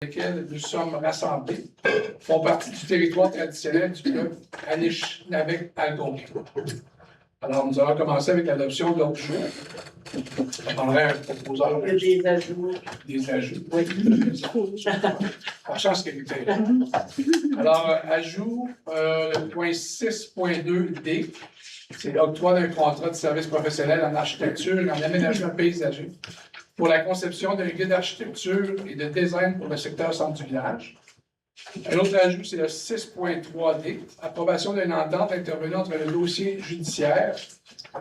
lesquels nous sommes rassemblés font partie du territoire traditionnel du club Anishinaabeg-Algonquin. Alors, nous allons commencer avec l'adoption de l'ordre du jour. On prendrait un proposeur. Des ajouts. Des ajouts. Oui. Par chance qu'il était là. Alors, ajout, point 6.2D, c'est l'octroi d'un contrat de service professionnel en architecture et en aménagement paysager pour la conception d'un guide d'architecture et de design pour le secteur centre du village. Un autre ajout, c'est le 6.3D, approbation d'une entente intervenant entre le dossier judiciaire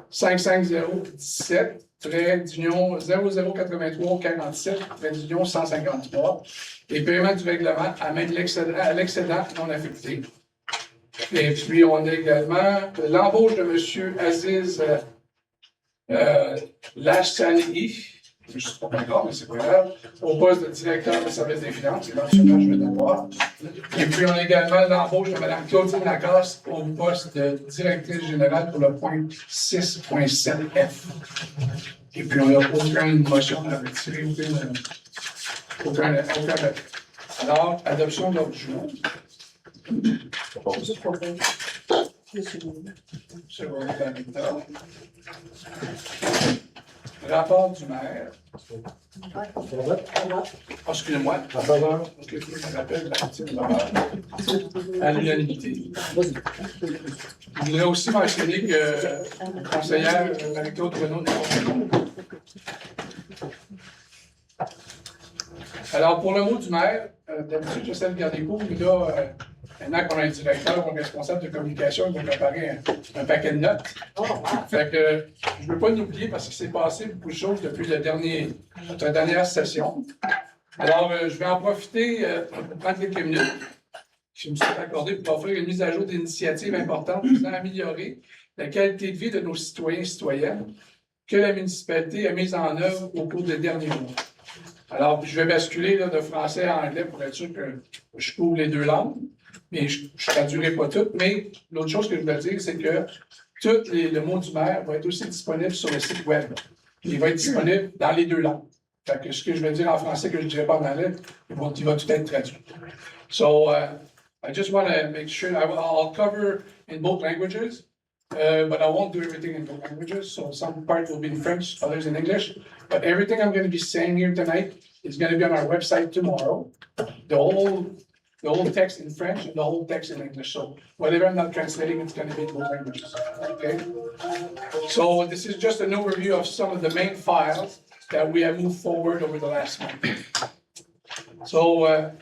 55017, trait d'union 008347, trait d'union 153, et paiement du règlement à même l'excédent non affecté. Et puis, on a également l'embauche de M. Aziz Lachsani, je ne suis pas d'accord, mais c'est pas grave, au poste de directeur de service des finances, éventuellement, je vais l'avoir. Et puis, on a également l'embauche de Mme Claudine Lacasse au poste de directrice générale pour le point 6.7F. Et puis, on n'a aucune motion à retirer, aucun. Alors, adoption de l'ordre du jour. Rapport du maire. Oh, excusez-moi. Je rappelle la petite demande à l'unanimité. Je voudrais aussi mentionner que la conseillère Marie-Claude Renaud n'est pas. Alors, pour le mot du maire, d'habitude, j'essaie de garder court, mais là, maintenant qu'on a un directeur ou un responsable de communication, il va préparer un paquet de notes. Fait que je ne veux pas l'oublier parce qu'il s'est passé beaucoup de choses depuis notre dernière session. Alors, je vais en profiter pour prendre quelques minutes. Je me suis accordé pour offrir une mise à jour d'initiatives importantes visant à améliorer la qualité de vie de nos citoyens et citoyennes que la municipalité a mise en œuvre au cours des derniers mois. Alors, je vais basculer là, de français à anglais pour être sûr que je couvre les deux langues. Mais je ne traduirai pas tout. Mais l'autre chose que je veux dire, c'est que le mot du maire va être aussi disponible sur le site web. Il va être disponible dans les deux langues. Fait que ce que je vais dire en français que je ne dirai pas en anglais, il va tout être traduit. So, I just want to make sure I'll cover in both languages, but I won't do everything in both languages. So some parts will be in French, others in English. But everything I'm going to be saying here tonight is going to be on our website tomorrow. The whole text in French and the whole text in English. So whatever I'm not translating, it's going to be in both languages. Okay? So this is just an overview of some of the main files that we have moved forward over the last month. So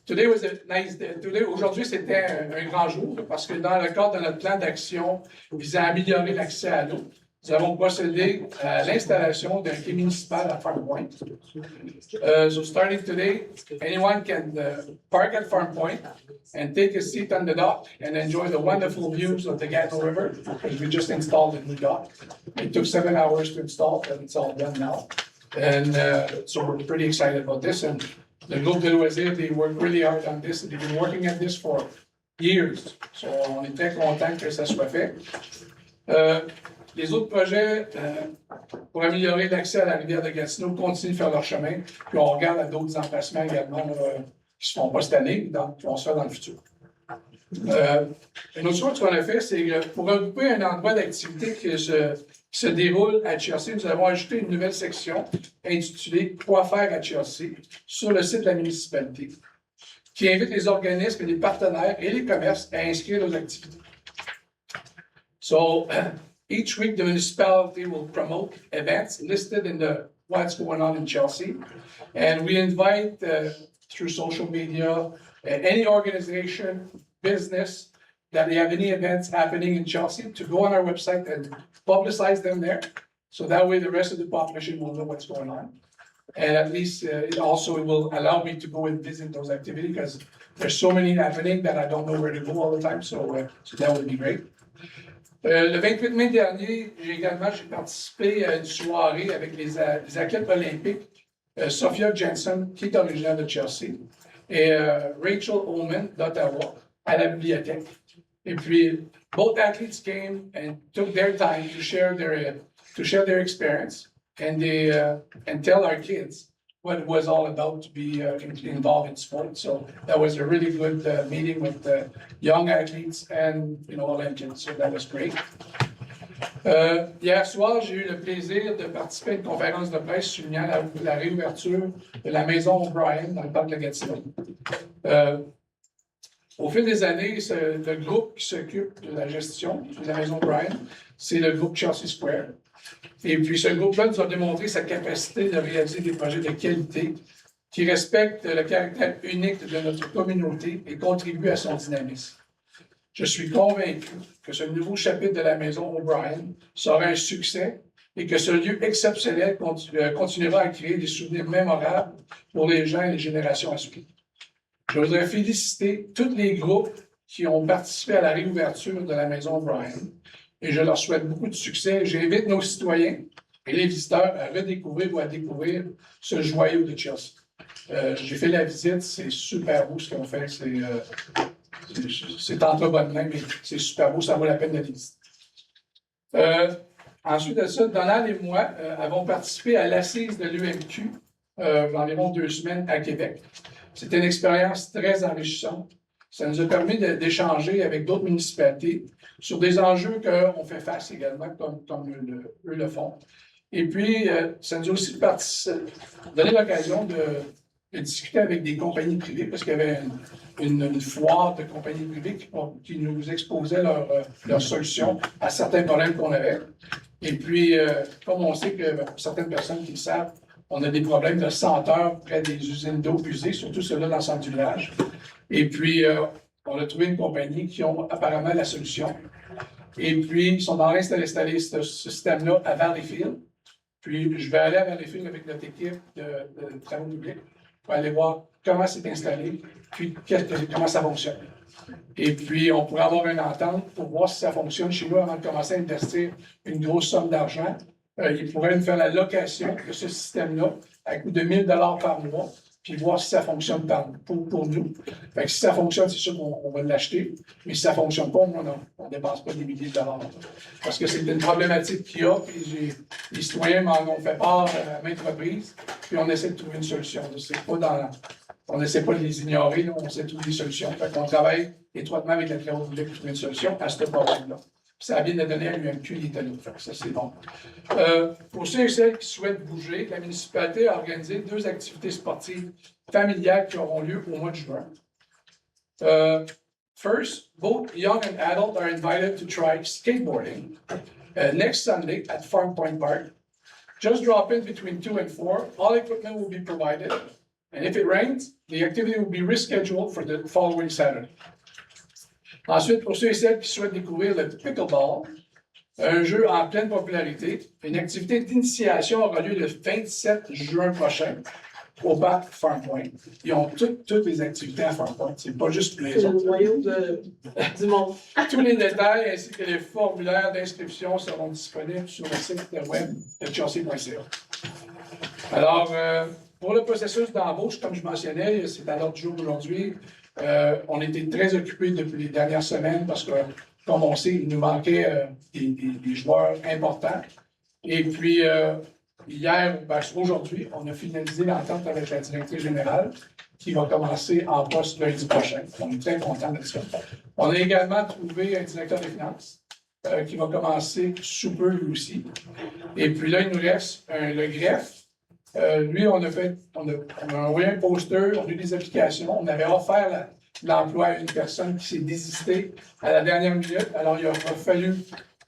today was a nice day. Aujourd'hui, c'était un grand jour parce que dans le cadre de notre plan d'action visant à améliorer l'accès à l'eau, nous avons procédé à l'installation d'un quai municipal à Farm Point. So starting today, anyone can park at Farm Point and take a seat on the dock and enjoy the wonderful views of the Gatineau River, because we just installed a new dock. It took 7 hours to install, but it's all done now. And so we're pretty excited about this. And the groupe de loisirs, they worked really hard on this. They've been working at this for years. So on est très content que ça soit fait. Les autres projets pour améliorer l'accès à la rivière de Gatineau continuent de faire leur chemin. Puis on regarde à d'autres emplacements également qui ne se font pas cette année, donc qui vont se faire dans le futur. Une autre chose qu'on a fait, c'est pour regrouper un endroit d'activité qui se déroule à Chelsea, nous avons ajouté une nouvelle section intitulée « Quoi faire à Chelsea » sur le site de la municipalité, qui invite les organismes, les partenaires et les commerces à inscrire leurs activités. So, each week, the municipality will promote events listed in what's going on in Chelsea. And we invite, through social media, any organization, business, that they have any events happening in Chelsea, to go on our website and publicize them there. So that way the rest of the population will know what's going on. And at least it also will allow me to go and visit those activities, because there's so many happening that I don't know where to go all the time. So that would be great. Le 28 mai dernier, j'ai participé à une soirée avec les athlètes olympiques, Sophia Jensen, qui est originaire de Chelsea, et Rachel Oman d'Ottawa, à la bibliothèque. Et puis, both athletes came and took their time to share their experience and tell our kids what it was all about to be involved in sport. So that was a really good meeting with young athletes and Olympians. So that was great. Hier soir, j'ai eu le plaisir de participer à une conférence de presse soulignant la réouverture de la maison O'Brien dans le parc de la Gatineau. Au fil des années, le groupe qui s'occupe de la gestion de la maison O'Brien, c'est le groupe Chelsea Square. Et puis, ce groupe-là nous a démontré sa capacité de réaliser des projets de qualité qui respectent le caractère unique de notre communauté et contribuent à son dynamisme. Je suis convaincu que ce nouveau chapitre de la maison O'Brien sera un succès et que ce lieu exceptionnel continuera à créer des souvenirs mémorables pour les gens et les générations à suivre. Je voudrais féliciter tous les groupes qui ont participé à la réouverture de la maison O'Brien et je leur souhaite beaucoup de succès. J'invite nos citoyens et les visiteurs à redécouvrir ou à découvrir ce joyau de Chelsea. J'ai fait la visite, c'est super beau ce qu'ils ont fait. C'est entre bonnes mains, mais c'est super beau, ça vaut la peine de le visiter. Ensuite de ça, Donald et moi avons participé à l'assise de l'UMQ environ 2 semaines à Québec. C'était une expérience très enrichissante. Ça nous a permis d'échanger avec d'autres municipalités sur des enjeux qu'on fait face également, comme eux le font. Et puis, ça nous a aussi donné l'occasion de discuter avec des compagnies privées, parce qu'il y avait une foire de compagnies privées qui nous exposaient leurs solutions à certains problèmes qu'on avait. Et puis, comme on sait que pour certaines personnes qui le savent, on a des problèmes de senteur près des usines d'eau usées, surtout ceux-là dans le centre du village. Et puis, on a trouvé une compagnie qui ont apparemment la solution. Et puis, ils sont en train d'installer ce système-là à Valleyfield. Puis, je vais aller à Valleyfield avec notre équipe de travaux publics pour aller voir comment c'est installé, puis comment ça fonctionne. Et puis, on pourrait avoir une entente pour voir si ça fonctionne chez nous avant de commencer à investir une grosse somme d'argent. Ils pourraient nous faire la location de ce système-là à coût de 1 000 $ par mois, puis voir si ça fonctionne pour nous. Fait que si ça fonctionne, c'est sûr qu'on va l'acheter, mais si ça ne fonctionne pas, on ne dépense pas des milliers de dollars. Parce que c'est une problématique qu'il y a, puis les citoyens m'en ont fait part à maintes reprises, puis on essaie de trouver une solution. On n'essaie pas de les ignorer, on essaie de trouver des solutions. Fait qu'on travaille étroitement avec la Travaux publics pour trouver une solution à ce problème-là. Ça a bien de donner à l'UMQ l'Italie. Ça, c'est bon. Pour ceux et celles qui souhaitent bouger, la municipalité a organisé 2 activités sportives familiales qui auront lieu au mois de juin. First, both young and adult are invited to try skateboarding next Sunday at Farm Point Park. Just drop in between 2 and 4. All equipment will be provided. And if it rains, the activity will be rescheduled for the following Saturday. Ensuite, pour ceux et celles qui souhaitent découvrir le pickleball, un jeu en pleine popularité, une activité d'initiation aura lieu le 27 juin prochain au parc Farm Point. Ils ont toutes les activités à Farm Point, c'est pas juste les autres. C'est le noyau du monde. Tous les détails ainsi que les formulaires d'inscription seront disponibles sur le site web de chelsea.ca. Alors, pour le processus d'embauche, comme je mentionnais, c'est à l'ordre du jour d'aujourd'hui. On était très occupés depuis les dernières semaines parce que, comme on sait, il nous manquait des joueurs importants. Et puis, aujourd'hui, on a finalisé l'entente avec la directrice générale qui va commencer en poste lundi prochain. On est très contents de ça. On a également trouvé un directeur des finances qui va commencer sous peu lui aussi. Et puis là, il nous reste le greffe. Lui, on a envoyé un poster, on a eu des applications, on avait offert l'emploi à une personne qui s'est désistée à la dernière minute. Alors, il a fallu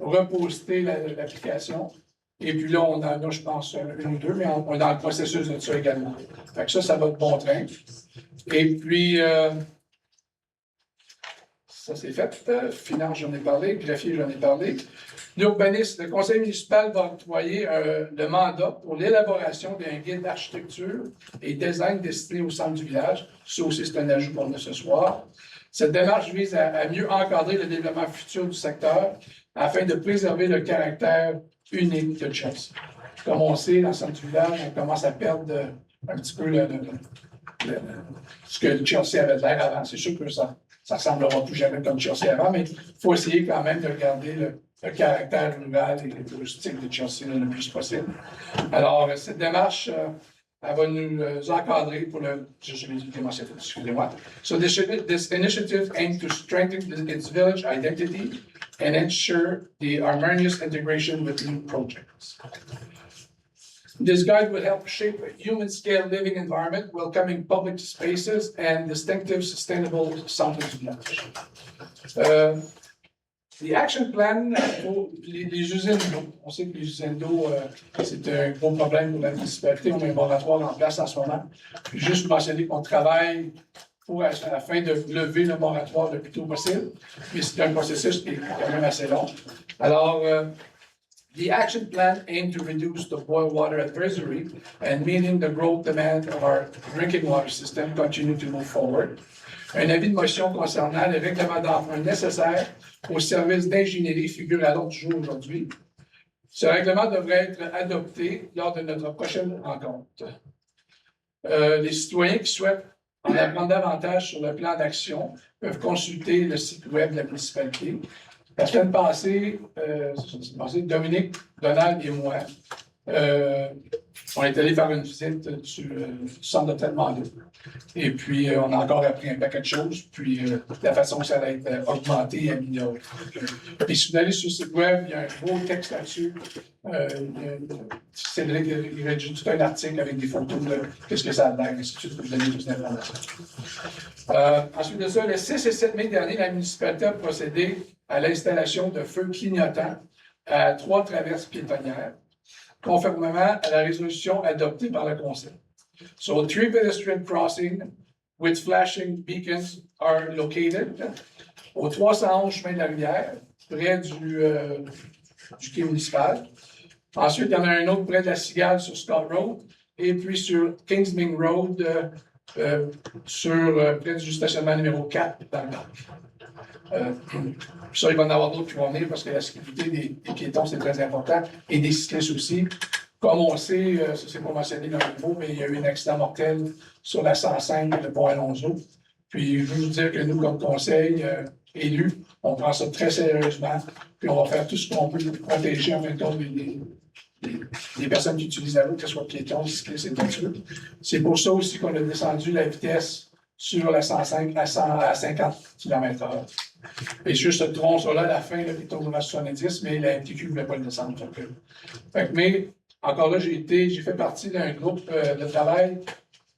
reposter l'application. Et puis là, on en a, je pense, 1 ou 2, mais on est dans le processus de ça également. Fait que ça va de bon train. Et puis, ça c'est fait. Finance, j'en ai parlé. Greffier, j'en ai parlé. L'urbanisme, le conseil municipal va octroyer le mandat pour l'élaboration d'un guide d'architecture et design destiné au centre du village. Ça aussi, c'est un ajout qu'on a ce soir. Cette démarche vise à mieux encadrer le développement futur du secteur afin de préserver le caractère unique de Chelsea. Comme on sait, dans le centre du village, on commence à perdre un petit peu ce que Chelsea avait l'air avant. C'est sûr que ça ne ressemblera plus jamais comme Chelsea avant, mais il faut essayer quand même de garder le caractère rural et rustique de Chelsea le plus possible. Alors, cette démarche Elle va nous encadrer pour le. Je l'ai dit, excusez-moi. So this initiative aims to strengthen its village identity and ensure the harmonious integration with new projects. This guide will help shape a human-scale living environment, welcoming public spaces and distinctive sustainable centres du village. The action plan pour les usines d'eau. On sait que les usines d'eau, c'est un gros problème pour la municipalité. On a un moratoire en place en ce moment. Juste mentionner qu'on travaille pour à la fin de lever le moratoire le plus tôt possible, mais c'est un processus qui est quand même assez long. Alors, the action plan aimed to reduce the boil water advisory and meeting the growth demand of our drinking water system continue to move forward. Un avis de motion concernant les règlements d'emprunt nécessaires au service d'ingénierie figure à l'ordre du jour aujourd'hui. Ce règlement devrait être adopté lors de notre prochaine rencontre. Les citoyens qui souhaitent en apprendre davantage sur le plan d'action peuvent consulter le site web de la municipalité. La semaine passée, Dominique, Donald et moi, on est allé faire une visite du centre de traitement d'eau. Et puis, on a encore appris un paquet de choses, puis la façon que ça va être augmenté et amélioré. Puis, si vous allez sur le site web, il y a un beau texte là-dessus. Cédric il rédige tout un article avec des photos de qu'est-ce que ça a l'air, ainsi de suite, pour vous donner plus d'informations. Ensuite de ça, le 6 et 7 mai dernier, la municipalité a procédé à l'installation de feux clignotants à 3 traverses piétonnières, conformément à la résolution adoptée par le Conseil. So 3 pedestrian crossings with flashing beacons are located au 311 chemin de la Rivière, près du quai municipal. Ensuite, il y en a un autre près de la Cigale sur Scott Road, et puis sur Kingsming Road, près du stationnement numéro 4 dans le parc. Ça, il va y en avoir d'autres qui vont venir parce que la sécurité des piétons, c'est très important, et des cyclistes aussi. Comme on sait, ça c'est pas mentionné dans le mot, mais il y a eu un accident mortel sur la 105 de Pont-Alonso. Puis je veux vous dire que nous, comme conseil élu, on prend ça très sérieusement, puis on va faire tout ce qu'on peut pour protéger en fin de compte les personnes qui utilisent la route, que ce soit piétons, cyclistes et voitures. C'est pour ça aussi qu'on a descendu la vitesse sur la 105 à 50 km/h. Et sur ce tronçon-là, à la fin, le piéton à 70, mais la MTQ ne voulait pas le descendre. Mais encore là, j'ai fait partie d'un groupe de travail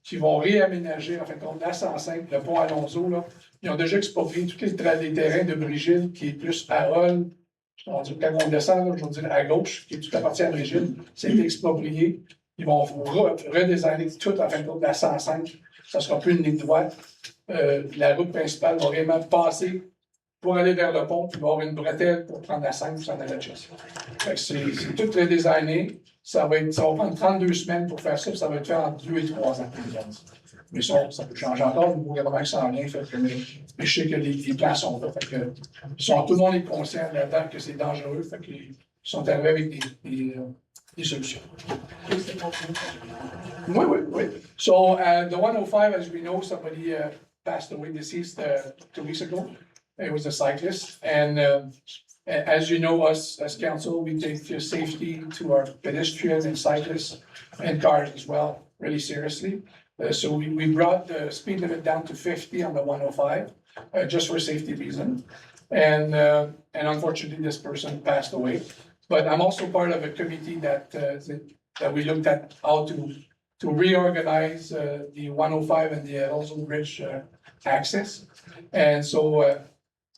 qui vont réaménager, en fin de compte, la 105, le pont Alonso. Là. Ils ont déjà exproprié tous les terrains de Brigitte, qui est plus à Hall. Quand on descend, là, je veux dire à gauche, qui est tout appartient à Brigitte, c'est exproprié. Ils vont redesigner tout, en fin de compte, la 105. Ça ne sera plus une ligne droite. La route principale va vraiment passer pour aller vers le pont, puis il va y avoir une bretelle pour prendre la 5 pour s'en aller à Chelsea. C'est tout redesigné. Ça va prendre 32 semaines pour faire ça, puis ça va être fait en 2 et 3 ans. Mais ça peut changer encore, le gouvernement s'en vient, mais je sais que les plans sont là. Tout le monde est conscient là-dedans que c'est dangereux, ils sont arrivés avec des solutions. Oui. So, the 105, as we know, somebody passed away, deceased 2 weeks ago. It was a cyclist, and as you know, us as council, we take safety to our pedestrians and cyclists and cars as well, really seriously. So we brought the speed limit down to 50 on the 105, just for safety reasons. And unfortunately, this person passed away. But I'm also part of a committee that we looked at how to reorganize the 105 and the Elson Bridge access. And so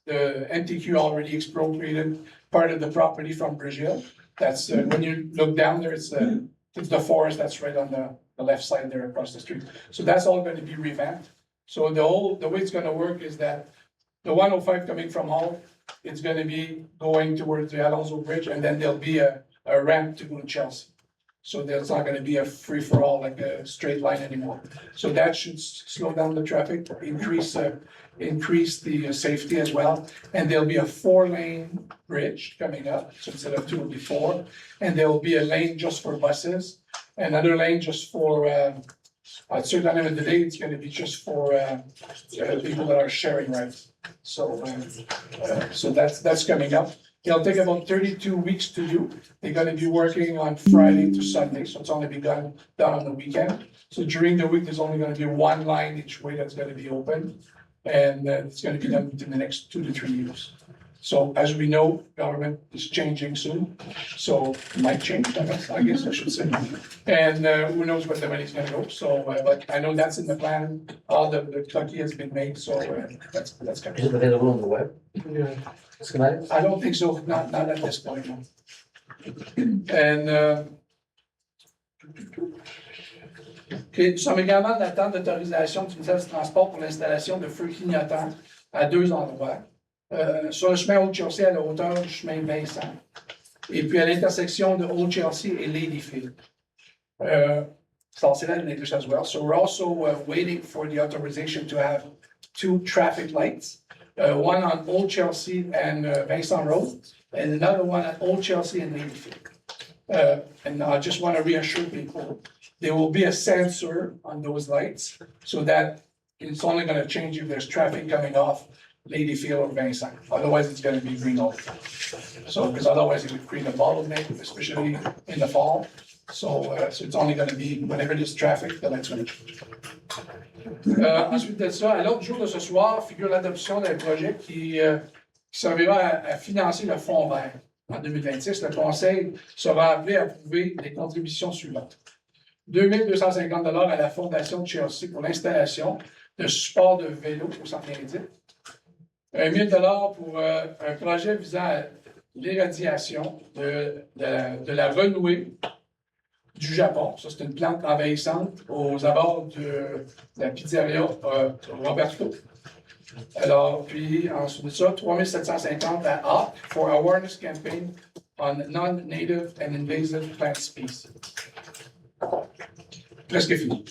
the MTQ already expropriated part of the property from Brazil. That's when you look down there, it's the forest that's right on the left side there across the street. So that's all going to be revamped. So the way it's going to work is that the 105 coming from Hull, it's going to be going towards the Alonso Bridge, and then there'll be a ramp to go to Chelsea. So there's not going to be a free-for-all, like a straight line anymore. So that should slow down the traffic, increase the safety as well. And there'll be a 4-lane bridge coming up. So instead of 2, it'll be 4. And there will be a lane just for buses, another lane just for, at a certain time of the day, it's going to be just for people that are sharing rides. So that's coming up. It'll take about 32 weeks to do. They're gonna be working on Friday to Sunday, so it's only done on the weekend. So during the week, there's only gonna be one line each way that's gonna be open. And it's gonna be done within the next 2 to 3 years. So as we know, government is changing soon, so it might change, I guess I should say. And who knows where the money's gonna go, so, but I know that's in the plan, all the cookie has been made, so that's Is coming. it available on the web? Schematics? I don't think so, not at this point, no. And, OK, nous sommes également en attente d'autorisation du ministère du Transport pour l'installation de feux clignotants à 2 endroits. Sur le chemin Old Chelsea à la hauteur du chemin Vincent. Et puis à l'intersection de Old Chelsea et Ladyfield. So I'll say that in English as well. So we're also waiting for the authorization to have 2 traffic lights. One on Old Chelsea and Vincent Road, and another one at Old Chelsea and Ladyfield. And I just want to reassure people, there will be a sensor on those lights so that it's only going to change if there's traffic coming off Ladyfield or Vincent. Otherwise, it's going to be green all the time. So, because otherwise it would create a bottleneck, especially in the fall. So it's only going to be whenever there's traffic, the lights going to change. Ensuite de ça, à l'autre jour de ce soir, figure l'adoption d'un projet qui servira à financer le fonds vert. En 2026, le Conseil sera appelé à approuver les contributions suivantes. 2 250 $ à la Fondation de Chelsea pour l'installation de support de vélo au centre Méridien. 1 000 $ pour un projet visant à l'éradiation de la renouée du Japon. Ça, c'est une plante envahissante aux abords de la pizzeria Roberto. Alors, puis ensuite de ça, 3 750 à ARC for Awareness Campaign on Non-Native and Invasive Plant Species. Presque fini.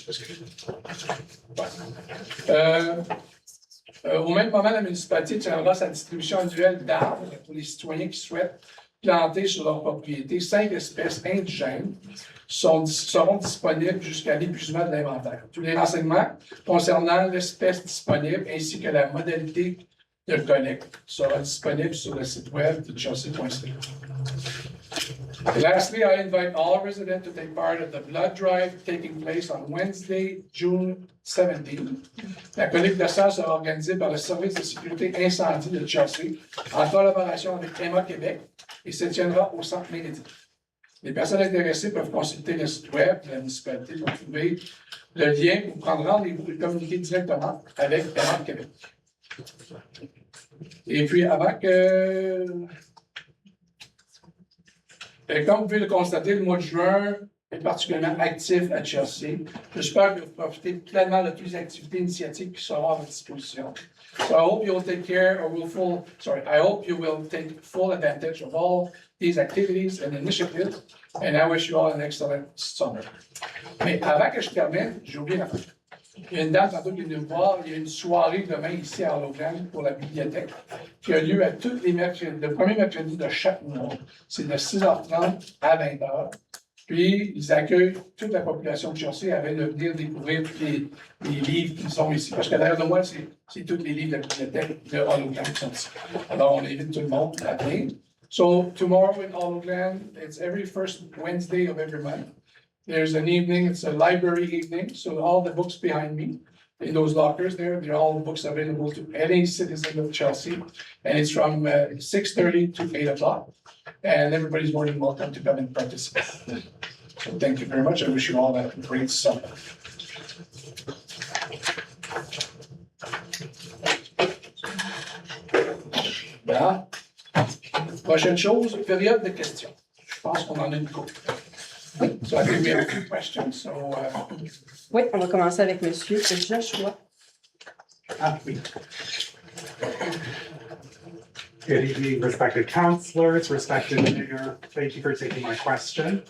Au même moment, la municipalité tiendra sa distribution annuelle d'arbres pour les citoyens qui souhaitent planter sur leur propriété. 5 espèces indigènes seront disponibles jusqu'à l'épuisement de l'inventaire. Tous les renseignements concernant l'espèce disponible ainsi que la modalité de collecte seront disponibles sur le site web de chelsea.ca. Lastly, I invite all residents to take part of the blood drive taking place on Wednesday, June 17. La collecte de sang sera organisée par le service de sécurité incendie de Chelsea en collaboration avec Emma Québec et se tiendra au centre Méridien. Les personnes intéressées peuvent consulter le site web de la municipalité pour trouver le lien pour prendre rendez-vous et communiquer directement avec Emma Québec. Et puis, avant que... Et comme vous pouvez le constater, le mois de juin est particulièrement actif à Chelsea. J'espère que vous profitez pleinement de toutes les activités initiatives qui seront à votre disposition. So I hope you'll take care or I hope you will take full advantage of all these activities and initiatives, and I wish you all an excellent summer. Mais avant que je termine, j'ai oublié la fin. Il y a une date tantôt qui est venue me voir. Il y a une soirée demain ici à Hologland pour la bibliothèque qui a lieu à tous les mercredis, le premier mercredi de chaque mois. C'est de 6h30 à 20h. Puis, ils accueillent toute la population de Chelsea afin de venir découvrir tous les livres qui sont ici. Parce que derrière de moi, c'est tous les livres de la bibliothèque de Hologland qui sont ici. Alors, on invite tout le monde à venir. So, tomorrow in Hologland, it's every first Wednesday of every month. There's an evening, it's a library evening, so all the books behind me, in those lockers there, they're all books available to any citizen of Chelsea. And it's from 6:30 to 8 o'clock. And everybody's more than welcome to come and participate. So thank you very much. I wish you all a great summer. Voilà. Prochaine chose, période de questions. Je pense qu'on en a une couple. So I think we have a few questions. So, Oui, on va commencer avec Monsieur Joshua. oui. Good evening, respected councilors, respected mayor. Thank you for taking my question.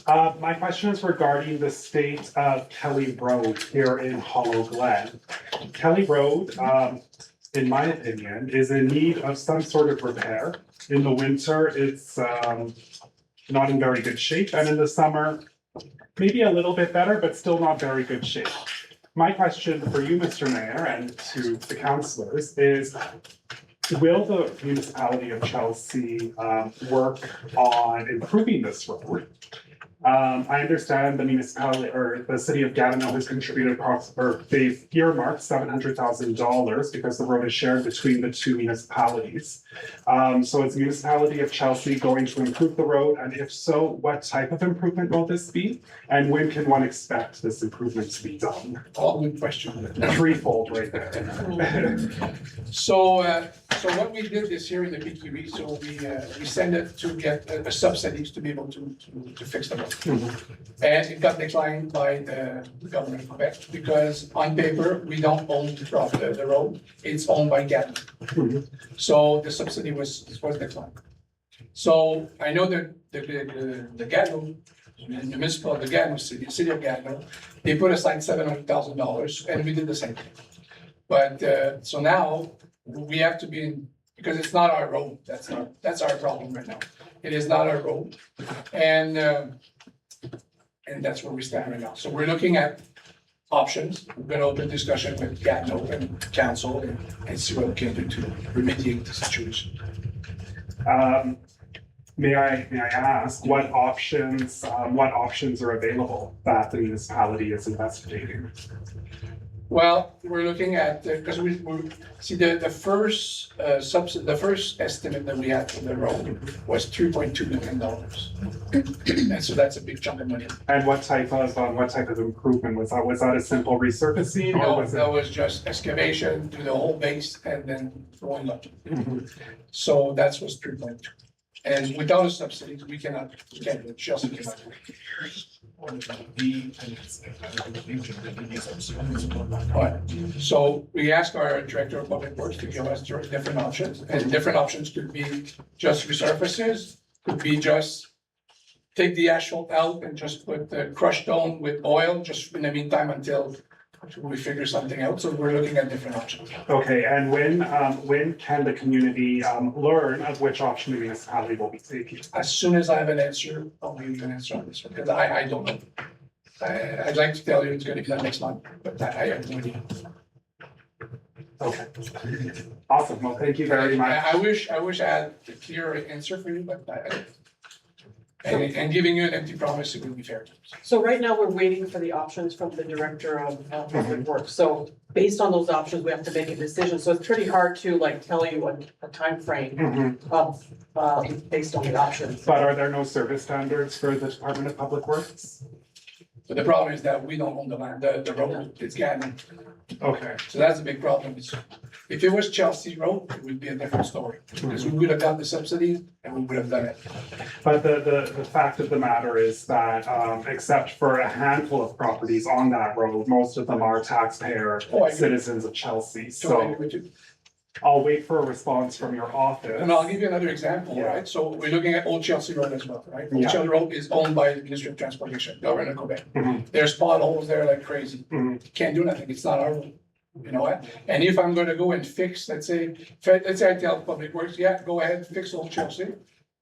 My question is regarding the state of Kelly Road here in Hollow Glen. Kelly Road, in my opinion, is in need of some sort of repair. In the winter, it's not in very good shape, and in the summer, maybe a little bit better, but still not very good shape. My question for you, Mr. Mayor, and to the councilors is, will the municipality of Chelsea work on improving this road? I understand the municipality or the city of Gatineau has contributed they've earmarked $700,000 because the road is shared between the two municipalities. So is the municipality of Chelsea going to improve the road? And if so, what type of improvement will this be? And when can one expect this improvement to be done? All good question. Threefold right there. So what we did this year in the PQE, so we sent it to get a subsidies to be able to fix the road. And it got declined by the government of Quebec because on paper, we don't own the road, it's owned by Gatineau. So the subsidy was declined. So I know that the Gatineau, the municipal, the Gatineau city of Gatineau, they put aside $700,000 and we did the same thing. But so now we have to be in, because it's not our road, that's our problem right now. It is not our road. And that's where we stand right now. So we're looking at options. We're gonna open discussion with Gatineau and council and see what we can do to remediate the situation. May I ask what options are available that the municipality is investigating? Well, we're looking at, because we see the first estimate that we had for the road was $3.2 million. And so that's a big chunk of money. And what type of improvement was that? Was that a simple resurfacing or No, was it? that was just excavation, do the whole base and then going up. So that was 3.2. And without a subsidy, we can't do it, Chelsea cannot do it. Right. So we asked our director of public works to give us different options, and different options could be just resurfaces, could be just take the asphalt out and just put the crushed stone with oil, just in the meantime until we figure something out. So we're looking at different options. Okay, and when can the community learn of which option the municipality will be taking? As soon as I have an answer, I'll give you an answer on this one, because I don't know. I'd like to tell you it's gonna be done next month, but I have no idea. Okay. Awesome, well, thank you very much. I wish I had a clear answer for you, but and giving you an empty promise, it would be fair. So right now, we're waiting for the options from the director of public works. So based on those options, we have to make a decision. So it's pretty hard to like tell you a timeframe of based on the options. But are there no service standards for the Department of Public Works? But the problem is that we don't own the land, the road, it's Gatineau. Okay, So that's a big problem. If it was Chelsea Road, it would be a different story, because we would have got the subsidies and we would have done it. but the fact of the matter is that except for a handful of properties on that road, most of them are taxpayer Oh, I agree. citizens of Chelsea. So I So agree with you. I'll wait for a response from your office. And I'll give you another example, Yeah. right? So we're looking at Old Chelsea Road as well, right? Old Yeah. Chelsea Road is owned by the Ministry of Transportation, government of Quebec. Mhm. There's potholes there like crazy. Mhm. Can't do nothing, it's not our road. You know what? And if I'm gonna go and fix, let's say I tell Public Works, yeah, go ahead, fix Old Chelsea.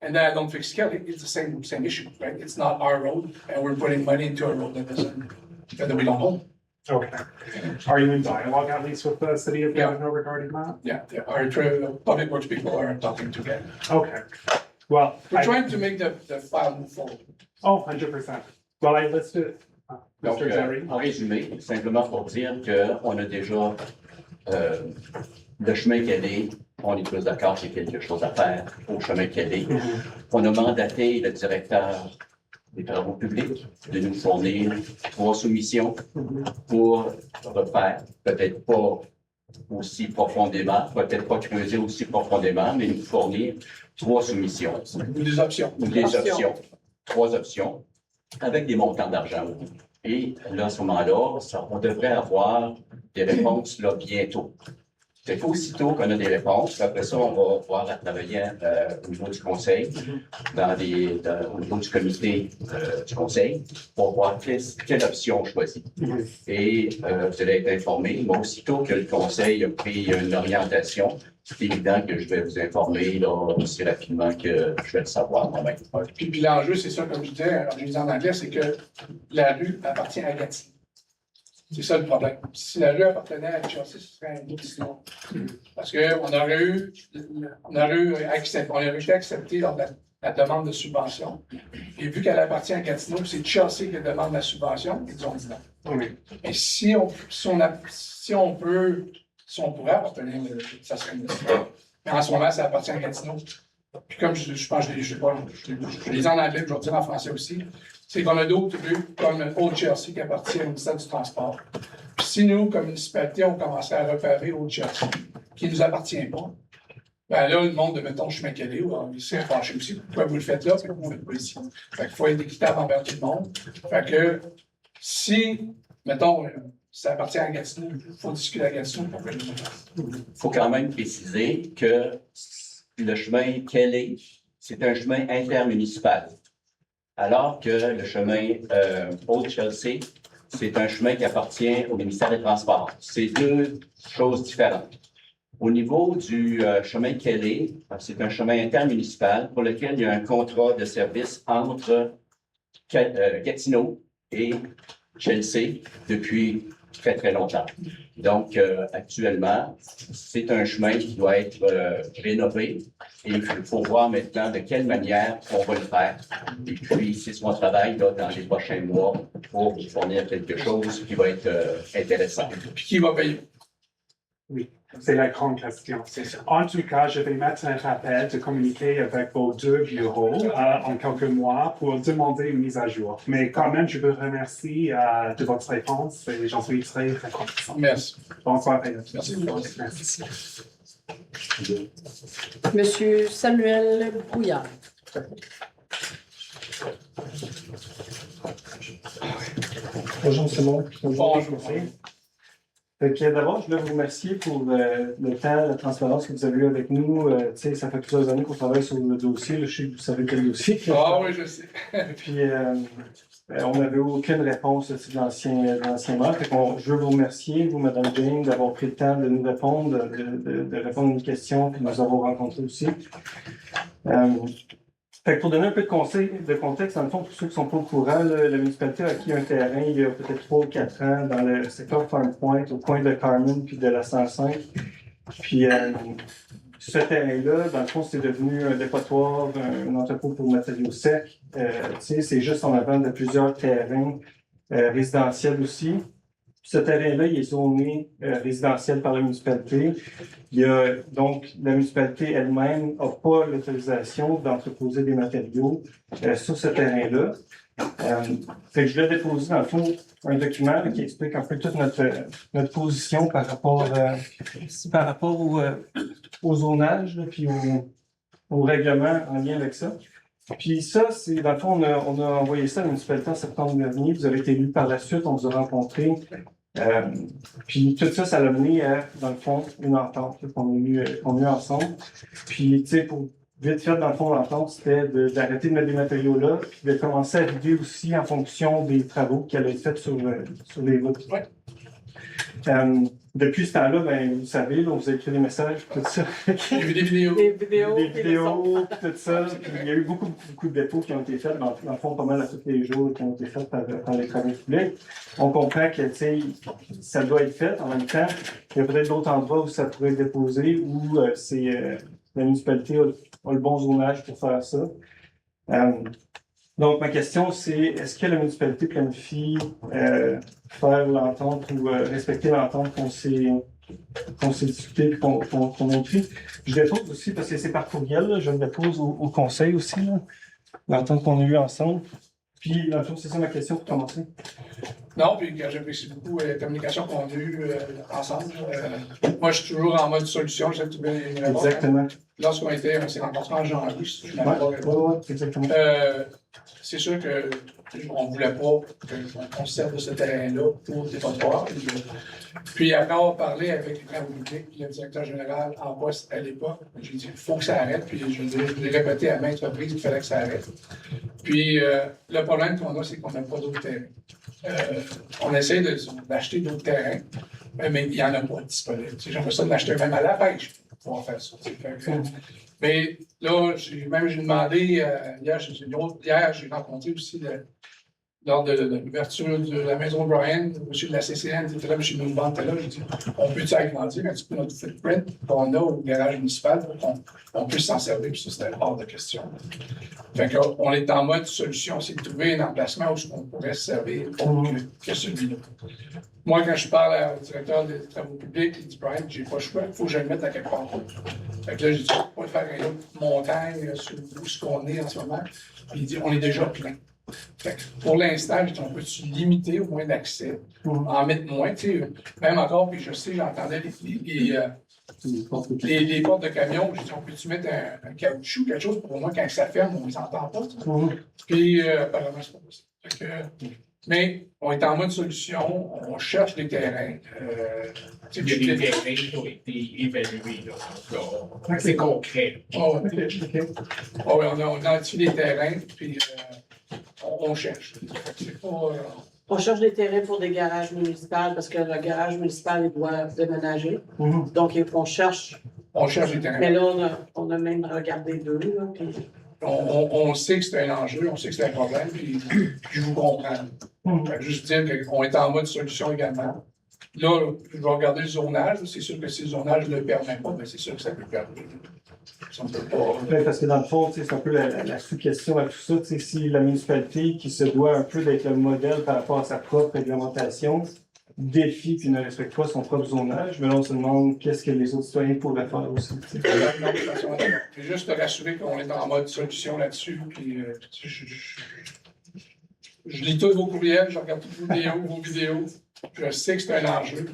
And then I don't fix Kelly, it's the same issue, right? It's not our road and we're putting money into a road that we don't own. Okay. Are you in dialogue at least with the city of Yeah. Gatineau regarding that? Yeah, our Public Works people are talking together. Okay. Well, We're trying to make the file move forward. 100%. Well, I listed, Donc, Mr. Jerry. en résumé, simplement pour dire qu'on a déjà le chemin qu'elle est, on est tous d'accord qu'il y a quelque chose à faire au chemin qu'elle est. On a mandaté le directeur des travaux publics de nous fournir 3 soumissions pour refaire, peut-être pas aussi profondément, peut-être pas creuser aussi profondément, mais nous fournir 3 soumissions. Ou des options. Ou des options, 3 options, avec des montants d'argent. Et là, à ce moment-là, on devrait avoir des réponses là, bientôt. C'est qu'aussitôt qu'on a des réponses, après ça, on va pouvoir travailler au niveau du conseil, au niveau du comité du conseil, pour voir quelle option choisir. Et vous allez être informé. Moi, aussitôt que le conseil a pris une orientation, c'est évident que je vais vous informer là, aussi rapidement que je vais le savoir moi-même. Ouais. Puis l'enjeu, c'est ça, comme je disais, alors je disais en anglais, c'est que la rue appartient à Gatineau. C'est ça le problème. Si la rue appartenait à HRC, ce serait un autre histoire. Parce qu'on aurait eu, on aurait été accepté lors de la demande de subvention. Et vu qu'elle appartient à Gatineau, c'est HRC qui demande la subvention, ils ont dit non. Oui. Et si on pourrait appartenir, ça serait mieux. Mais en ce moment, ça appartient à Gatineau. Puis comme je pense que je les ai en anglais, je vais dire en français aussi, c'est qu'on a d'autres rues comme Old Chelsea qui appartient au ministère du Transport. Puis si nous, comme municipalité, on commençait à repérer Old Chelsea, qui ne nous appartient pas, ben là, le monde de, mettons, chemin Calais, il s'est fâché aussi. Pourquoi vous le faites là, pourquoi vous ne le faites pas ici? Fait qu'il faut être équitable envers tout le monde. Fait que si, mettons, ça appartient à Gatineau, il faut discuter à Gatineau pour que je le fasse. Il faut quand même préciser que le chemin Kelly, c'est un chemin intermunicipal. Alors que le chemin Old Chelsea, c'est un chemin qui appartient au ministère des Transports. C'est deux choses différentes. Au niveau du chemin Kelly, c'est un chemin intermunicipal pour lequel il y a un contrat de service entre Gatineau et Chelsea depuis très, très longtemps. Donc, actuellement, c'est un chemin qui doit être rénové et il faut voir maintenant de quelle manière on va le faire. Et puis, c'est ce qu'on travaille là, dans les prochains mois pour fournir quelque chose qui va être intéressant. Puis qui va payer? Oui, c'est la grande question. En tout cas, je vais mettre un rappel de communiquer avec vos deux bureaux en quelques mois pour demander une mise à jour. Mais quand même, je vous remercie de votre réponse et j'en suis très reconnaissant. Merci. Bonsoir. Merci. Merci. Monsieur Samuel Brouillard. Bonjour, c'est bon. Bonjour. Fait que d'abord, je voulais vous remercier pour le temps, la transparence que vous avez eu avec nous. Tu sais, ça fait plusieurs années qu'on travaille sur le dossier. Là, je sais que vous savez quel dossier. Ah oui, je sais. Puis, on n'avait aucune réponse de l'ancien maire. Fait qu'on, je veux vous remercier, vous, Mme Jane, d'avoir pris le temps de nous répondre, de répondre à une question, puis de nous avoir rencontrés aussi. Fait que pour donner un peu de contexte, dans le fond, pour ceux qui ne sont pas au courant, là, la municipalité a acquis un terrain il y a peut-être 3 ou 4 ans dans le secteur Farm Point, au coin de Carmen puis de la 105. Puis ce terrain-là, dans le fond, c'est devenu un dépotoir, un entrepôt pour matériaux secs. Tu sais, c'est juste en avant de plusieurs terrains résidentiels aussi. Ce terrain-là, il est zoné résidentiel par la municipalité. Il y a, donc, la municipalité elle-même n'a pas l'autorisation d'entreposer des matériaux sur ce terrain-là. Fait que je vais déposer, dans le fond, un document qui explique un peu toute notre position par rapport au zonage, là, puis au règlement en lien avec ça. Puis ça, c'est, dans le fond, on a envoyé ça à la municipalité en septembre dernier. Vous avez été élu par la suite, on vous a rencontrés. Puis tout ça, ça l'a mené à, dans le fond, une entente qu'on a eu ensemble. Puis, tu sais, pour vite fait, dans le fond, l'entente, c'était d'arrêter de mettre des matériaux là, puis de commencer à vider aussi en fonction des travaux qui allaient être faits sur les routes. Ouais. Depuis ce temps-là, ben, vous savez, là, on vous a écrit des messages, tout ça. Il y a eu des vidéos. Des vidéos, Des puis des sons. vidéos, tout ça. Puis il y a eu beaucoup de dépôts qui ont été faits, dans le fond, pas mal à tous les jours, qui ont été faits par les travaux publics. On comprend que, tu sais, ça doit être fait. En même temps, il y a peut-être d'autres endroits où ça pourrait être déposé, où la municipalité a le bon zonage pour faire ça. Donc, ma question, c'est est-ce que la municipalité planifie faire l'entente ou respecter l'entente qu'on s'est discuté et qu'on a écrit? Je dépose aussi, parce que c'est par courriel, là, je le dépose au conseil aussi, l'entente qu'on a eue ensemble. Puis, dans le fond, c'est ça ma question pour commencer. Non, puis j'apprécie beaucoup la communication qu'on a eue ensemble. Moi, je suis toujours en mode solution, j'aime trouver les réponses. Exactement. Lorsqu'on s'est rencontrés en janvier, si je ne Ouais, exactement. c'est sûr qu'on ne voulait pas qu'on se serve de ce terrain-là pour dépotoir. Puis après avoir parlé avec les travaux publics, le directeur général en poste à l'époque, j'ai dit il faut que ça arrête. Puis je l'ai répété à maintes reprises qu'il fallait que ça arrête. Puis le problème qu'on a, c'est qu'on n'a pas d'autres terrains. On essaie d'acheter d'autres terrains, mais il n'y en a pas disponibles. J'aimerais ça de l'acheter même à la pêche pour en faire ça. Mais là, j'ai demandé, hier, j'ai rencontré aussi lors de l'ouverture de la maison Brian, M. de la CCN était là, M. Moulband était là, j'ai dit, on peut-tu agrandir un petit peu notre footprint qu'on a au garage municipal pour qu'on puisse s'en servir, puis ça, c'était hors de question. Fait qu'on est en mode solution, c'est de trouver un emplacement où on pourrait se servir autre que celui-là. Moi, quand je parle au directeur des travaux publics, il dit, Brian, j'ai pas le choix, il faut que je le mette à quelque part. Fait que là, j'ai dit, on va faire une autre montagne sur où ce qu'on est en ce moment. Puis il dit, on est déjà plein. Fait que pour l'instant, on peut-tu limiter au moins d'accès, en mettre moins, tu sais, même encore, puis je sais, j'entendais les portes de camion, j'ai dit, on peut-tu mettre un caoutchouc, quelque chose pour moi, quand ça ferme, on les entend pas. Puis apparemment, c'est pas possible. Fait que, mais on est en mode solution, on cherche des terrains. Il y a des terrains qui ont été évalués, là. Donc, c'est concret. Oh, ouais, on a identifié des terrains, puis on cherche. C'est pas, On cherche des terrains pour des garages municipaux parce que le garage municipal il doit déménager. Donc, on cherche. on cherche des terrains. Mais là, on a même regardé deux. Là, puis... On sait que c'est un enjeu, on sait que c'est un problème, puis je vous comprends. Fait que juste dire qu'on est en mode solution également. Là, je vais regarder le zonage. C'est sûr que si le zonage ne le permet pas, mais c'est sûr que ça peut le permettre. Ça, on peut pas. Ouais, parce que dans le fond, c'est un peu la sous-question à tout ça. Si la municipalité qui se doit un peu d'être le modèle par rapport à sa propre réglementation défie puis ne respecte pas son propre zonage, mais là, on se demande qu'est-ce que les autres citoyens pourraient faire aussi. Non, de toute façon, je vais juste te rassurer qu'on est en mode solution là-dessus. Puis, je lis tous vos courriels, je regarde toutes vos vidéos. Je sais que c'est un enjeu.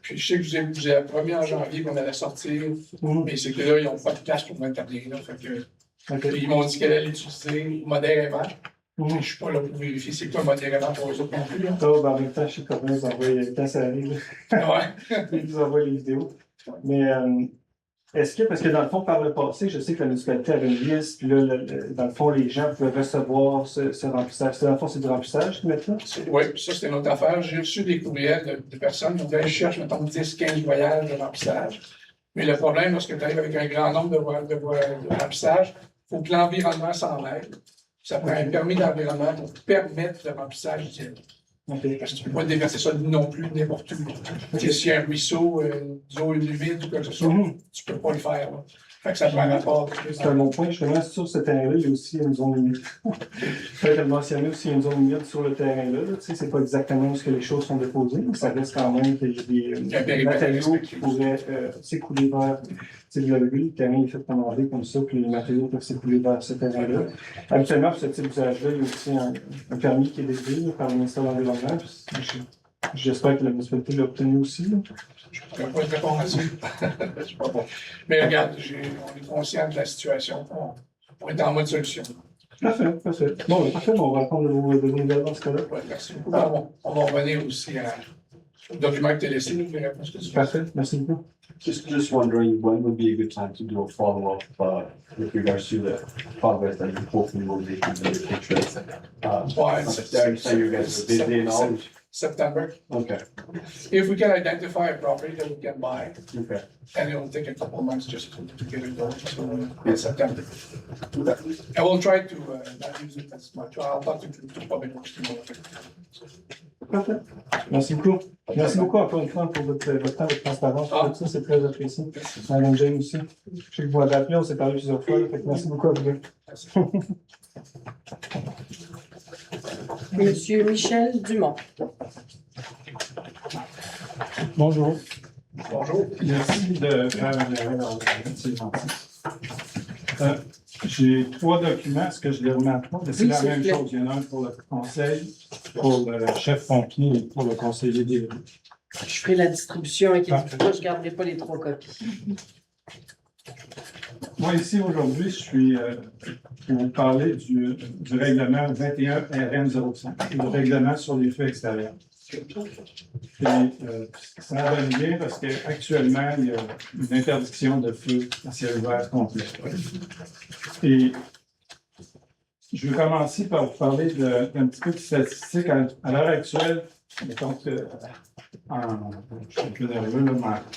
Puis je sais que vous avez promis en janvier qu'on allait sortir. Mais c'est que là, ils n'ont pas de place pour m'intervenir. Là. Fait que, ils m'ont dit qu'elle allait l'utiliser modérément. Je ne suis pas là pour vérifier c'est quoi modérément pour eux autres non plus. Là. Oh, ben en même temps, je sais comment ils envoient, quand ça arrive, Ouais. ils vous envoient les vidéos. Mais est-ce que, parce que dans le fond, par le passé, je sais que la municipalité avait une liste, puis là, dans le fond, les gens pouvaient recevoir ce remplissage. Dans le fond, c'est du remplissage qu'ils mettent là? Oui, ça, c'était notre affaire. J'ai reçu des courriels de personnes qui disaient, je cherche, mettons, 10, 15 voyages de remplissage. Mais le problème, lorsque tu arrives avec un grand nombre de remplissage, il faut que l'environnement s'en aide. Ça prend un permis d'environnement pour permettre le remplissage d'île. Okay. Parce que tu ne peux pas déverser ça non plus n'importe où. S'il y a un ruisseau, d'eau humide ou quoi que ce soit, tu ne peux pas le faire. Là. Fait que ça prend un rapport. C'est un bon point. Justement, sur ce terrain-là, il y a aussi une zone humide. Peut-être le mentionner aussi, il y a une zone humide sur le terrain-là. Tu sais, c'est pas exactement où que les choses sont déposées, mais ça reste quand même qu'il y a des matériaux qui pourraient s'écouler vers. Vous l'avez vu, le terrain est fait commander comme ça, puis les matériaux peuvent s'écouler vers ce terrain-là. Habituellement, pour ce type d'usage-là, il y a aussi un permis qui est délivré par le ministère de l'Environnement. J'espère que la municipalité l'a obtenu aussi. Là. Je ne pourrais pas te répondre à ça. Je sais pas bon. Mais regarde, on est conscient de la situation. On est en mode solution. Parfait, parfait. Bon, parfait, on va prendre de vos nouvelles dans ce cas-là. Ouais, merci beaucoup. On va revenir aussi au document que tu as laissé, les réponses que tu veux. Parfait, merci beaucoup. Just wondering when would be a good time to do a follow-up with regards to the progress that you hopefully will make in the pictures. Ouais, I understand you guys are busy and all. September. Okay, If we can identify a property that we can buy, okay. and it'll take a couple of months just to get it going, so in September. I will try to not use it as much. I'll talk to public works tomorrow. Parfait. Merci beaucoup. Merci beaucoup encore une fois pour votre temps, votre transparence. Tout ça, c'est très apprécié. Madame James aussi. Je sais que vous m'avez appelé, on s'est parlé plusieurs fois. Fait que merci beaucoup à vous deux. Monsieur Michel Dumont. Bonjour. Bonjour. Merci de faire un erreur. C'est gentil. J'ai 3 documents. Est-ce que je les remets à toi? C'est la même chose. Il y en a un pour le conseil, pour le chef pompier et pour le conseiller des rues. Je ferai la distribution et moi, je ne garderai pas les 3 copies. Moi, ici, aujourd'hui, je suis pour vous parler du règlement 21 RM05, le règlement sur les feux extérieurs. Et, ça va bien parce qu'actuellement, il y a une interdiction de feu à ciel ouvert complet. Et je vais commencer par vous parler d'un petit peu de statistiques. À l'heure actuelle, mettons que, je suis un peu nerveux, là,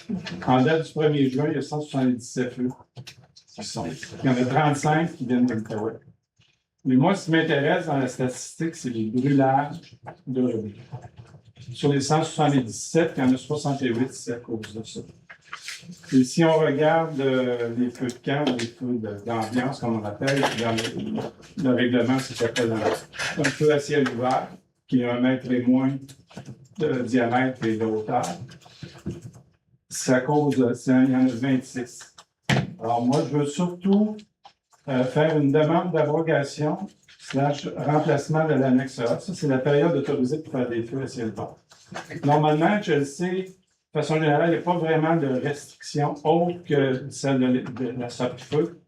mais en date du 1er juin, il y a 177 feux qui sont. Il y en a 35 qui viennent de l'Outaouais. Mais moi, ce qui m'intéresse dans la statistique, c'est les brûlages de revenus. Sur les 177, il y en a 68, c'est à cause de ça. Et si on regarde les feux de camp, les feux d'ambiance, comme on appelle, dans le règlement, c'est s'appelle un feu à ciel ouvert, qui est 1 mètre et moins de diamètre et de hauteur. C'est à cause, il y en a 26. Alors moi, je veux surtout faire une demande d'abrogation / remplacement de l'annexe A. Ça, c'est la période autorisée pour faire des feux à ciel ouvert. Normalement, je le sais, de façon générale, il n'y a pas vraiment de restriction autre que celle de la sortie de feu,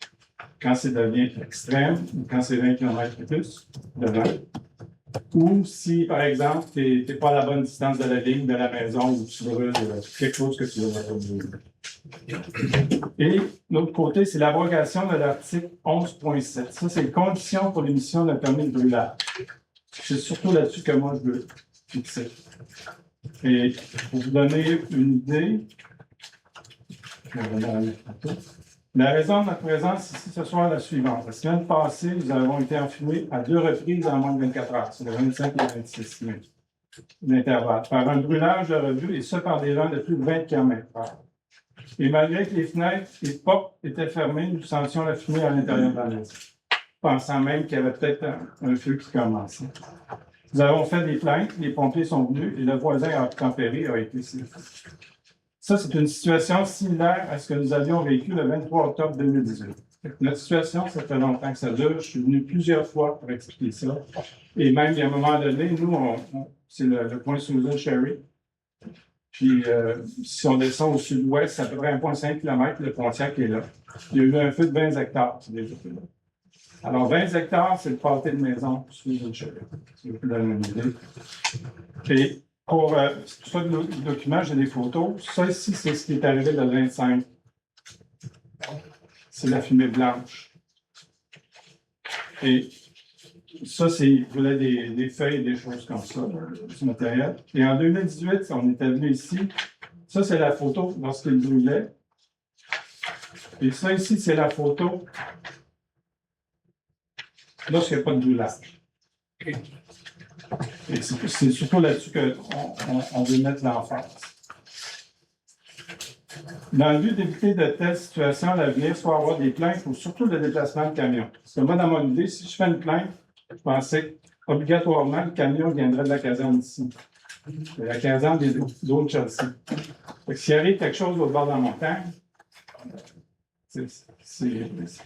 quand c'est devient extrême, ou quand c'est 20 km et plus de vent. Ou si, par exemple, tu n'es pas à la bonne distance de la ligne de la maison ou tu brûles quelque chose que tu veux brûler. Et l'autre côté, c'est l'abrogation de l'article 11.7. Ça, c'est les conditions pour l'émission d'un permis de brûlage. C'est surtout là-dessus que moi, je veux fixer. Et pour vous donner une idée, la raison de notre présence ici ce soir est la suivante. La semaine passée, nous avons été enfumés à 2 reprises en moins de 24 heures. C'est le 25 et le 26 mai d'intervalle. Par un brûlage de revue, et ce par des vents de plus de 20 km/h. Et malgré que les fenêtres et portes étaient fermées, nous sentions la fumée à l'intérieur de la maison, pensant même qu'il y avait peut-être un feu qui commençait. Nous avons fait des plaintes, les pompiers sont venus et le voisin a tempéré a été sifflé. Ça, c'est une situation similaire à ce que nous avions vécu le 23 octobre 2018. Notre situation, ça fait longtemps que ça dure. Je suis venu plusieurs fois pour expliquer ça. Et même, il y a un moment donné, nous, c'est le point Susan Sherry. Puis, si on descend au sud-ouest, c'est à peu près 1,5 km, le Pontiac est là. Il y a eu un feu de 20 hectares, c'est déjà fait là. Alors, 20 hectares, c'est le pâté de maison Susan Sherry. C'est vous donner une idée. Et pour tout ça, le document, j'ai des photos. Ça ici, c'est ce qui est arrivé le 25. C'est la fumée blanche. Et ça, c'est, il voulait des feuilles, des choses comme ça, du matériel. Et en 2018, on était venu ici. Ça, c'est la photo lorsqu'il brûlait. Et ça ici, c'est la photo lorsqu'il n'y a pas de brûlage. Et c'est surtout là-dessus qu'on veut mettre l'emphase. Dans le but d'éviter de telles situations à l'avenir, soit avoir des plaintes ou surtout le déplacement de camion. Parce que moi, dans mon idée, si je fais une plainte, je pensais qu'obligatoirement, le camion viendrait de la caserne ici. De la caserne des eaux de Chelsea. S'il arrive quelque chose au bord de la montagne,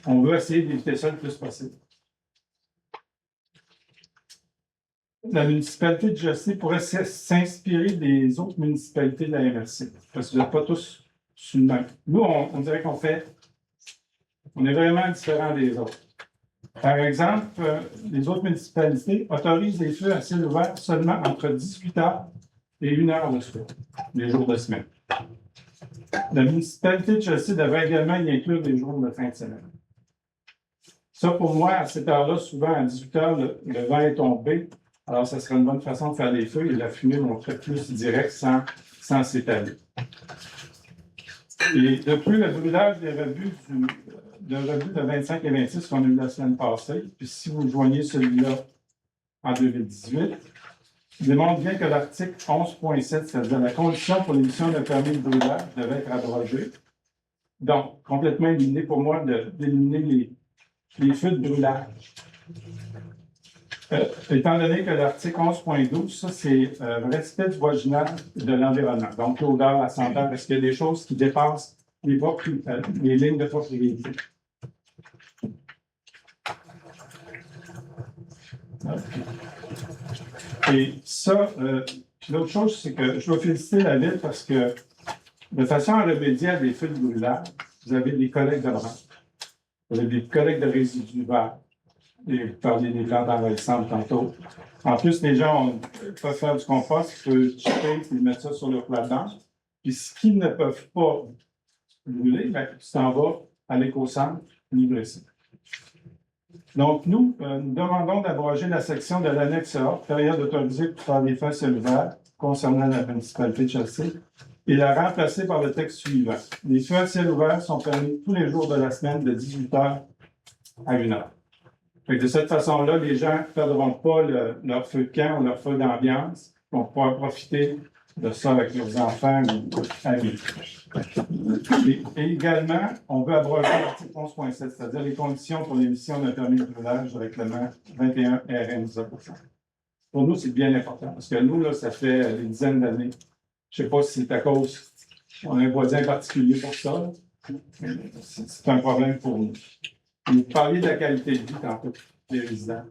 on veut essayer d'éviter ça le plus possible. La municipalité de Jessé pourrait s'inspirer des autres municipalités de la MRC. Parce que vous n'êtes pas tous sur le même. Nous, on dirait on est vraiment différents des autres. Par exemple, les autres municipalités autorisent les feux à ciel ouvert seulement entre 18 h et 1 h le soir, les jours de semaine. La municipalité de Chelsea devrait également y inclure les jours de fin de semaine. Ça, pour moi, à cette heure-là, souvent à 18 h, le vent est tombé. Alors, ça serait une bonne façon de faire des feux et la fumée montrait plus direct sans s'étaler. Et de plus, le brûlage des rebuts de 25 et 26 qu'on a eu la semaine passée, puis si vous joignez celui-là en 2018, démontre bien que l'article 11.7, c'est-à-dire la condition pour l'émission d'un permis de brûlage, devait être abrogée. Donc, complètement éliminé pour moi d'éliminer les feux de brûlage. Étant donné que l'article 11.12, ça, c'est respect du voisinage de l'environnement. Donc, l'odeur, la senteur, est-ce qu'il y a des choses qui dépassent les lignes de propriété? Et ça, l'autre chose, c'est que je dois féliciter la Ville parce que, de façon à remédier à des feux de brûlage, vous avez des collectes de branches, vous avez des collectes de résidus verts. Et vous parliez des plantes envahissantes tantôt. En plus, les gens peuvent faire du compost, ils peuvent chipper et mettre ça sur leur plate-blanche. Puis, ce qu'ils ne peuvent pas brûler, bien, tu t'en vas à l'éco-centre livrer ça. Donc, nous demandons d'abroger la section de l'annexe A, période autorisée pour faire des feux cellulaires concernant la municipalité de Chelsea, et la remplacer par le texte suivant. Les feux à ciel ouvert sont permis tous les jours de la semaine de 18 h à 1 h. Fait que de cette façon-là, les gens ne perdront pas leur feu de camp ou leur feu d'ambiance. Ils vont pouvoir profiter de ça avec leurs enfants ou amis. Et également, on veut abroger l'article 11.7, c'est-à-dire les conditions pour l'émission d'un permis de brûlage du règlement 21 RN. Pour nous, c'est bien important parce que nous, là, ça fait des dizaines d'années. Je ne sais pas si c'est à cause qu'on a un voisin particulier pour ça. C'est un problème pour nous. Vous parliez de la qualité de vie tantôt des résidents.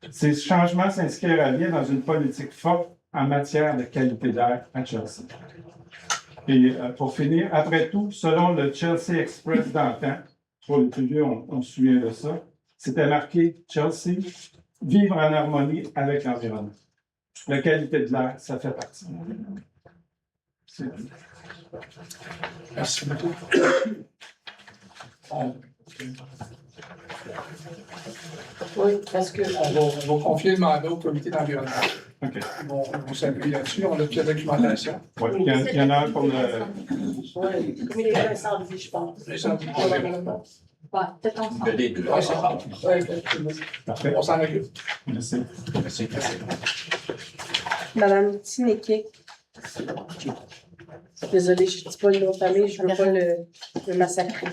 Ces changements s'inscrivent bien dans une politique forte en matière de qualité d'air à Chelsea. Et pour finir, après tout, selon le Chelsea Express d'antan, pour les plus vieux, on se souvient de ça, c'était marqué Chelsea, vivre en harmonie avec l'environnement. La qualité de l'air, ça fait partie. Merci beaucoup. Oui, parce que On va confier le mandat au comité d'environnement. OK. On s'appuie là-dessus, on a toute la documentation. Ouais, il y en a un pour le. oui, le comité d'incendie, je pense. L'incendie. Peut-être ensemble. Les deux. Ouais, c'est bon. Ouais, effectivement. Parfait. On s'en occupe. Merci. Merci. Madame Tineke. Désolée, je ne dis pas le nom de famille, je ne veux pas le massacrer.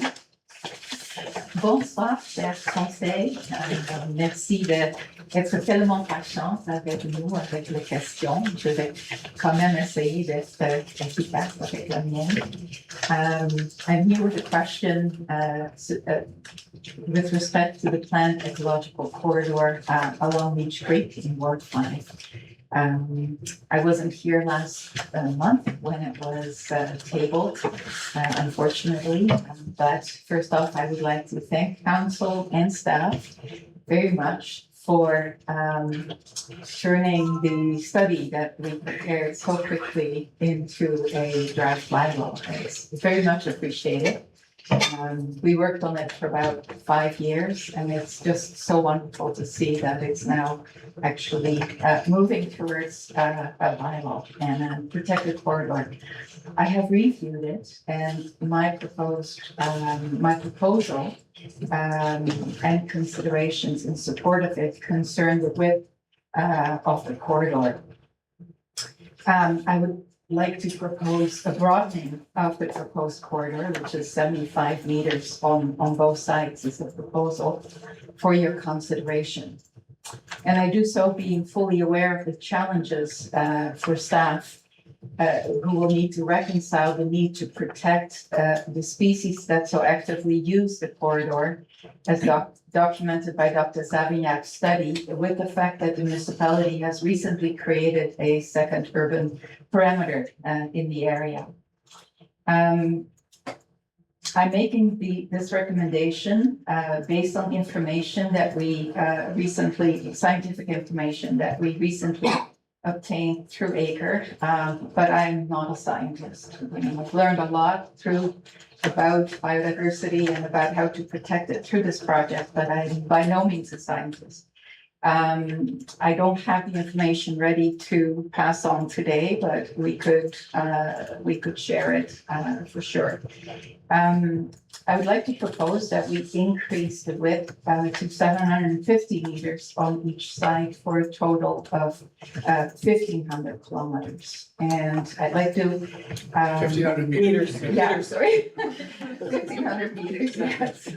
Bonsoir, chers conseils. Merci d'être tellement patiente avec nous, avec les questions. Je vais quand même essayer d'être efficace avec la mienne. I'm here with a question with respect to the planned ecological corridor along Leech Creek in Ward 5. I wasn't here last month when it was tabled, unfortunately. But first off, I would like to thank council and staff very much for turning the study that we prepared so quickly into a draft bylaw. It's very much appreciated. We worked on it for about 5 years, and it's just so wonderful to see that it's now actually moving towards a bylaw and a protected corridor. I have reviewed it, and my proposal and considerations in support of it concern the width of the corridor. I would like to propose a broadening of the proposed corridor, which is 75 meters on both sides is the proposal for your consideration. And I do so being fully aware of the challenges for staff who will need to reconcile the need to protect the species that so actively use the corridor, as documented by Dr. Savignac's study, with the fact that the municipality has recently created a second urban parameter in the area. I'm making this recommendation based on information that we scientific information that we recently obtained through ACRE, but I'm not a scientist. I've learned a lot about biodiversity and about how to protect it through this project, but I'm by no means a scientist. I don't have the information ready to pass on today, but we could share it for sure. I would like to propose that we increase the width to 750 meters on each side for a total of 1,500 kilometers. And I'd like to 1,500 meters. yeah, sorry. 1,500 meters, yes.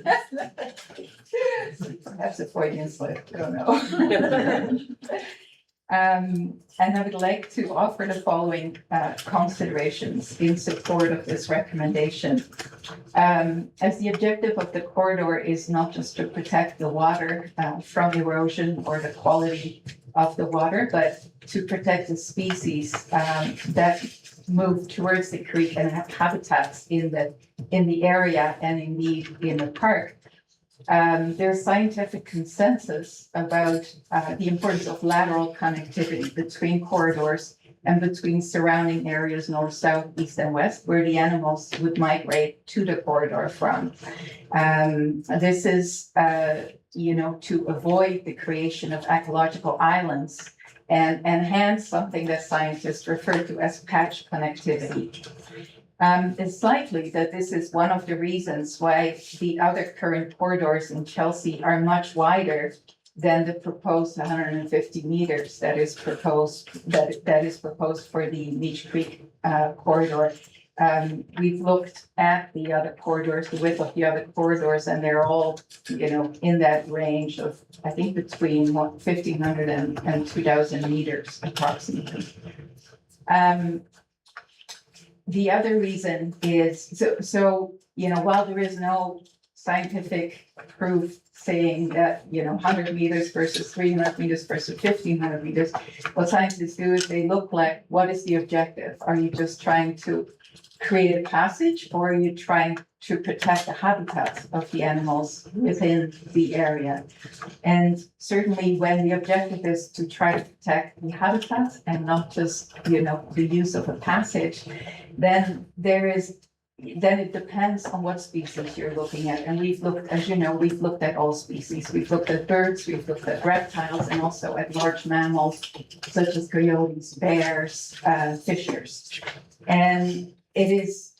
That's a Freudian slip, I don't know. And I would like to offer the following considerations in support of this recommendation. As the objective of the corridor is not just to protect the water from erosion or the quality of the water, but to protect the species that move towards the creek and have habitats in the area and indeed in the park. There's scientific consensus about the importance of lateral connectivity between corridors and between surrounding areas, north, south, east, and west, where the animals would migrate to the corridor from. This is, to avoid the creation of ecological islands and enhance something that scientists refer to as patch connectivity. It's likely that this is one of the reasons why the other current corridors in Chelsea are much wider than the proposed 150 meters that is proposed, that is proposed for the Leech Creek corridor. We've looked at the other corridors, the width of the other corridors, and they're all, in that range of, I think, between 1,500 and 2,000 meters approximately. The other reason is, while there is no scientific proof saying that, 100 meters versus 300 meters versus 1,500 meters, what scientists do is they look like, what is the objective? Are you just trying to create a passage, or are you trying to protect the habitats of the animals within the area? And certainly when the objective is to try to protect the habitats and not just, the use of a passage, then it depends on what species you're looking at. And we've looked, as you know, we've looked at all species. We've looked at birds, we've looked at reptiles, and also at large mammals such as coyotes, bears, fishers. And there is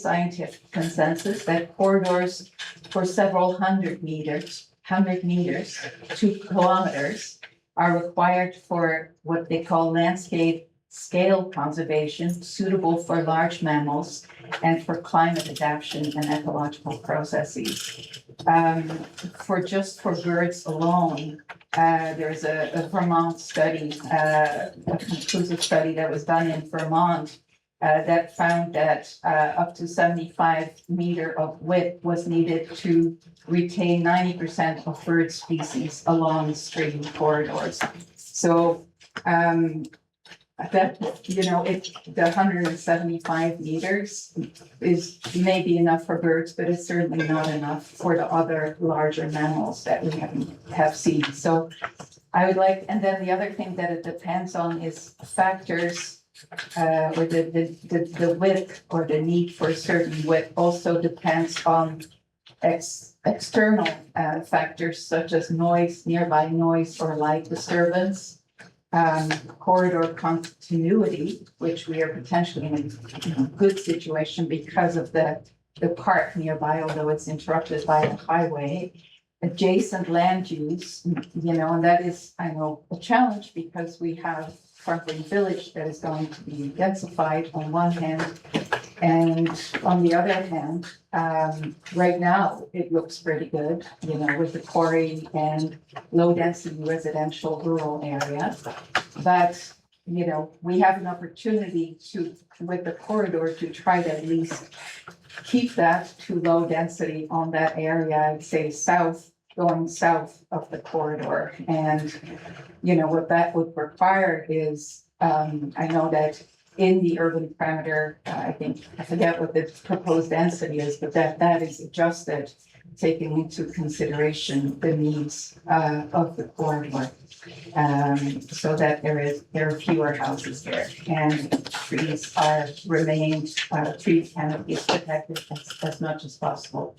scientific consensus that corridors for several 100 meters, 2 kilometers, are required for what they call landscape scale conservation, suitable for large mammals and for climate adaptation and ecological processes. For birds alone, there's a Vermont study, a conclusive study that was done in Vermont that found that up to 75 meter of width was needed to retain 90% of bird species along stream corridors. So that, the 175 meters is maybe enough for birds, but it's certainly not enough for the other larger mammals that we have seen. So I would like, and then the other thing that it depends on is factors, or the width or the need for a certain width also depends on external factors such as noise, nearby noise or light disturbance. Corridor continuity, which we are potentially in a good situation because of the park nearby, although it's interrupted by a highway. Adjacent land use, and that is, I know, a challenge because we have Franklin Village that is going to be densified on one hand. And on the other hand, right now, it looks pretty good, with the quarry and low density residential rural area. But, we have an opportunity with the corridor to try to at least keep that to low density on that area, I'd say going south of the corridor. And, what that would require is, I know that in the urban parameter, I forget what the proposed density is, but that is adjusted, taking into consideration the needs of the corridor. So that there are fewer houses there, and trees tree canopies protected as much as possible,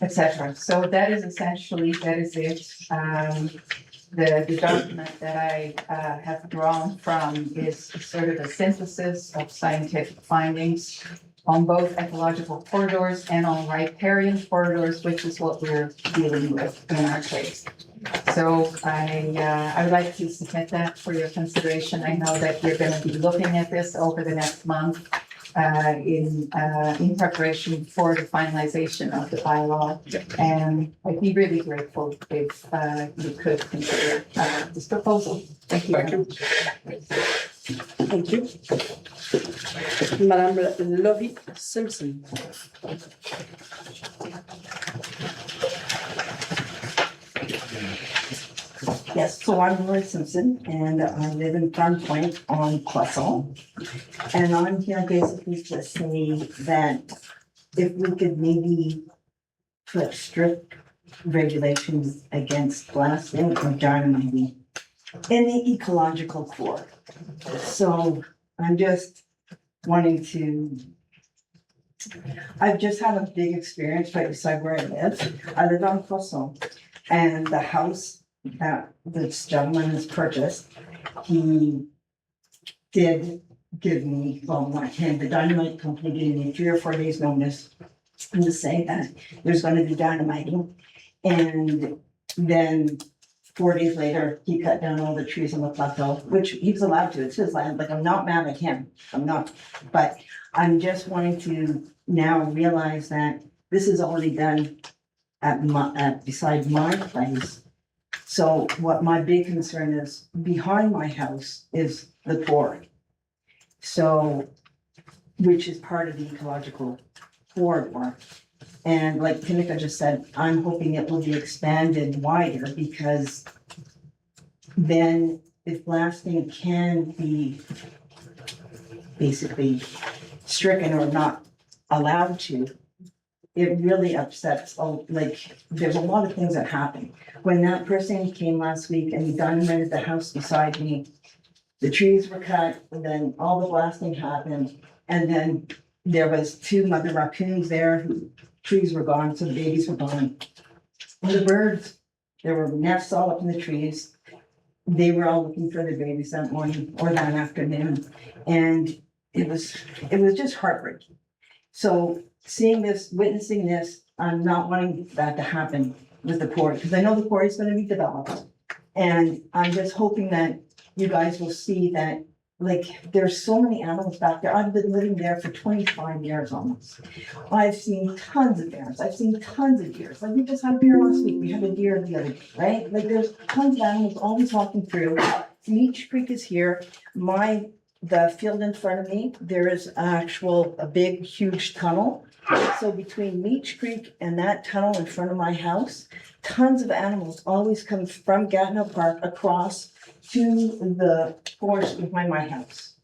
etc. So that is it. The document that I have drawn from is sort of a synthesis of scientific findings on both ecological corridors and on riparian corridors, which is what we're dealing with in our case. So I would like to submit that for your consideration. I know that you're going to be looking at this over the next month in preparation for the finalization of the bylaw. And I'd be really grateful if you could consider this proposal. Thank you. Thank you. Madame Laurie Simpson. Yes, so I'm Laurie Simpson, and I live in Farm Point on Poisson. And I'm here basically to say that if we could maybe put strict regulations against blasting or dynamiting in the ecological core. So I'm just wanting to, I've just had a big experience right beside where I live. I live on Poisson, and the house that this gentleman has purchased, he did give me, well, not him, the dynamite company gave me 3 or 4 days notice to say that there's gonna be dynamiting. And then 4 days later, he cut down all the trees on the plateau, which he was allowed to, it's his land, like, I'm not mad at him, I'm not. But I'm just wanting to now realize that this is already done beside my place. So what my big concern is, behind my house is the quarry. So, which is part of the ecological corridor. And like Kanika just said, I'm hoping it will be expanded wider because then if blasting can be basically stricken or not allowed to, it really upsets, like, there's a lot of things that happen. When that person came last week and he dynamited the house beside me, the trees were cut, and then all the blasting happened, and then there was 2 mother raccoons there, trees were gone, so the babies were gone. And the birds, there were nests all up in the trees. They were all looking for their babies that morning or that afternoon, and it was just heartbreaking. So seeing this, witnessing this, I'm not wanting that to happen with the quarry, because I know the quarry is gonna be developed. And I'm just hoping that you guys will see that, like, there's so many animals back there. I've been living there for 25 years almost. I've seen tons of bears, I've seen tons of deer. Like, we just had a deer last week, we had a deer the other day, right? Like, there's tons of animals always walking through. Leech Creek is here. The field in front of me, there is a big, huge tunnel. So between Leech Creek and that tunnel in front of my house, tons of animals always come from Gatineau Park across to the forest behind my house.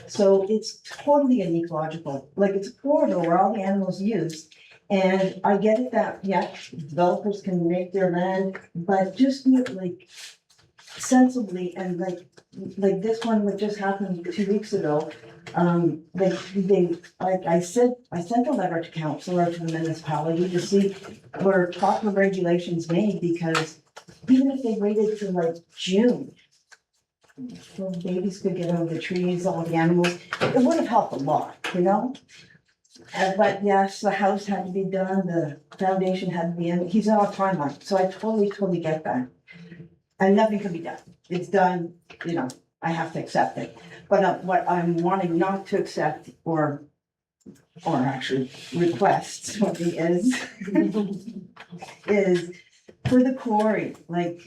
So it's totally an ecological, like, it's a corridor where all the animals use. And I get it that, yeah, developers can make their land, but just do it like sensibly and like this one that just happened 2 weeks ago. I sent a letter to council or to the municipality to see what are proper regulations made, because even if they waited till like June, so the babies could get over the trees, all the animals, it would have helped a lot, you know? But yes, the house had to be done, the foundation had to be in, he's on a timeline, so I totally get that. And nothing can be done, it's done, you know, I have to accept it. But what I'm wanting not to accept or actually request is for the quarry, like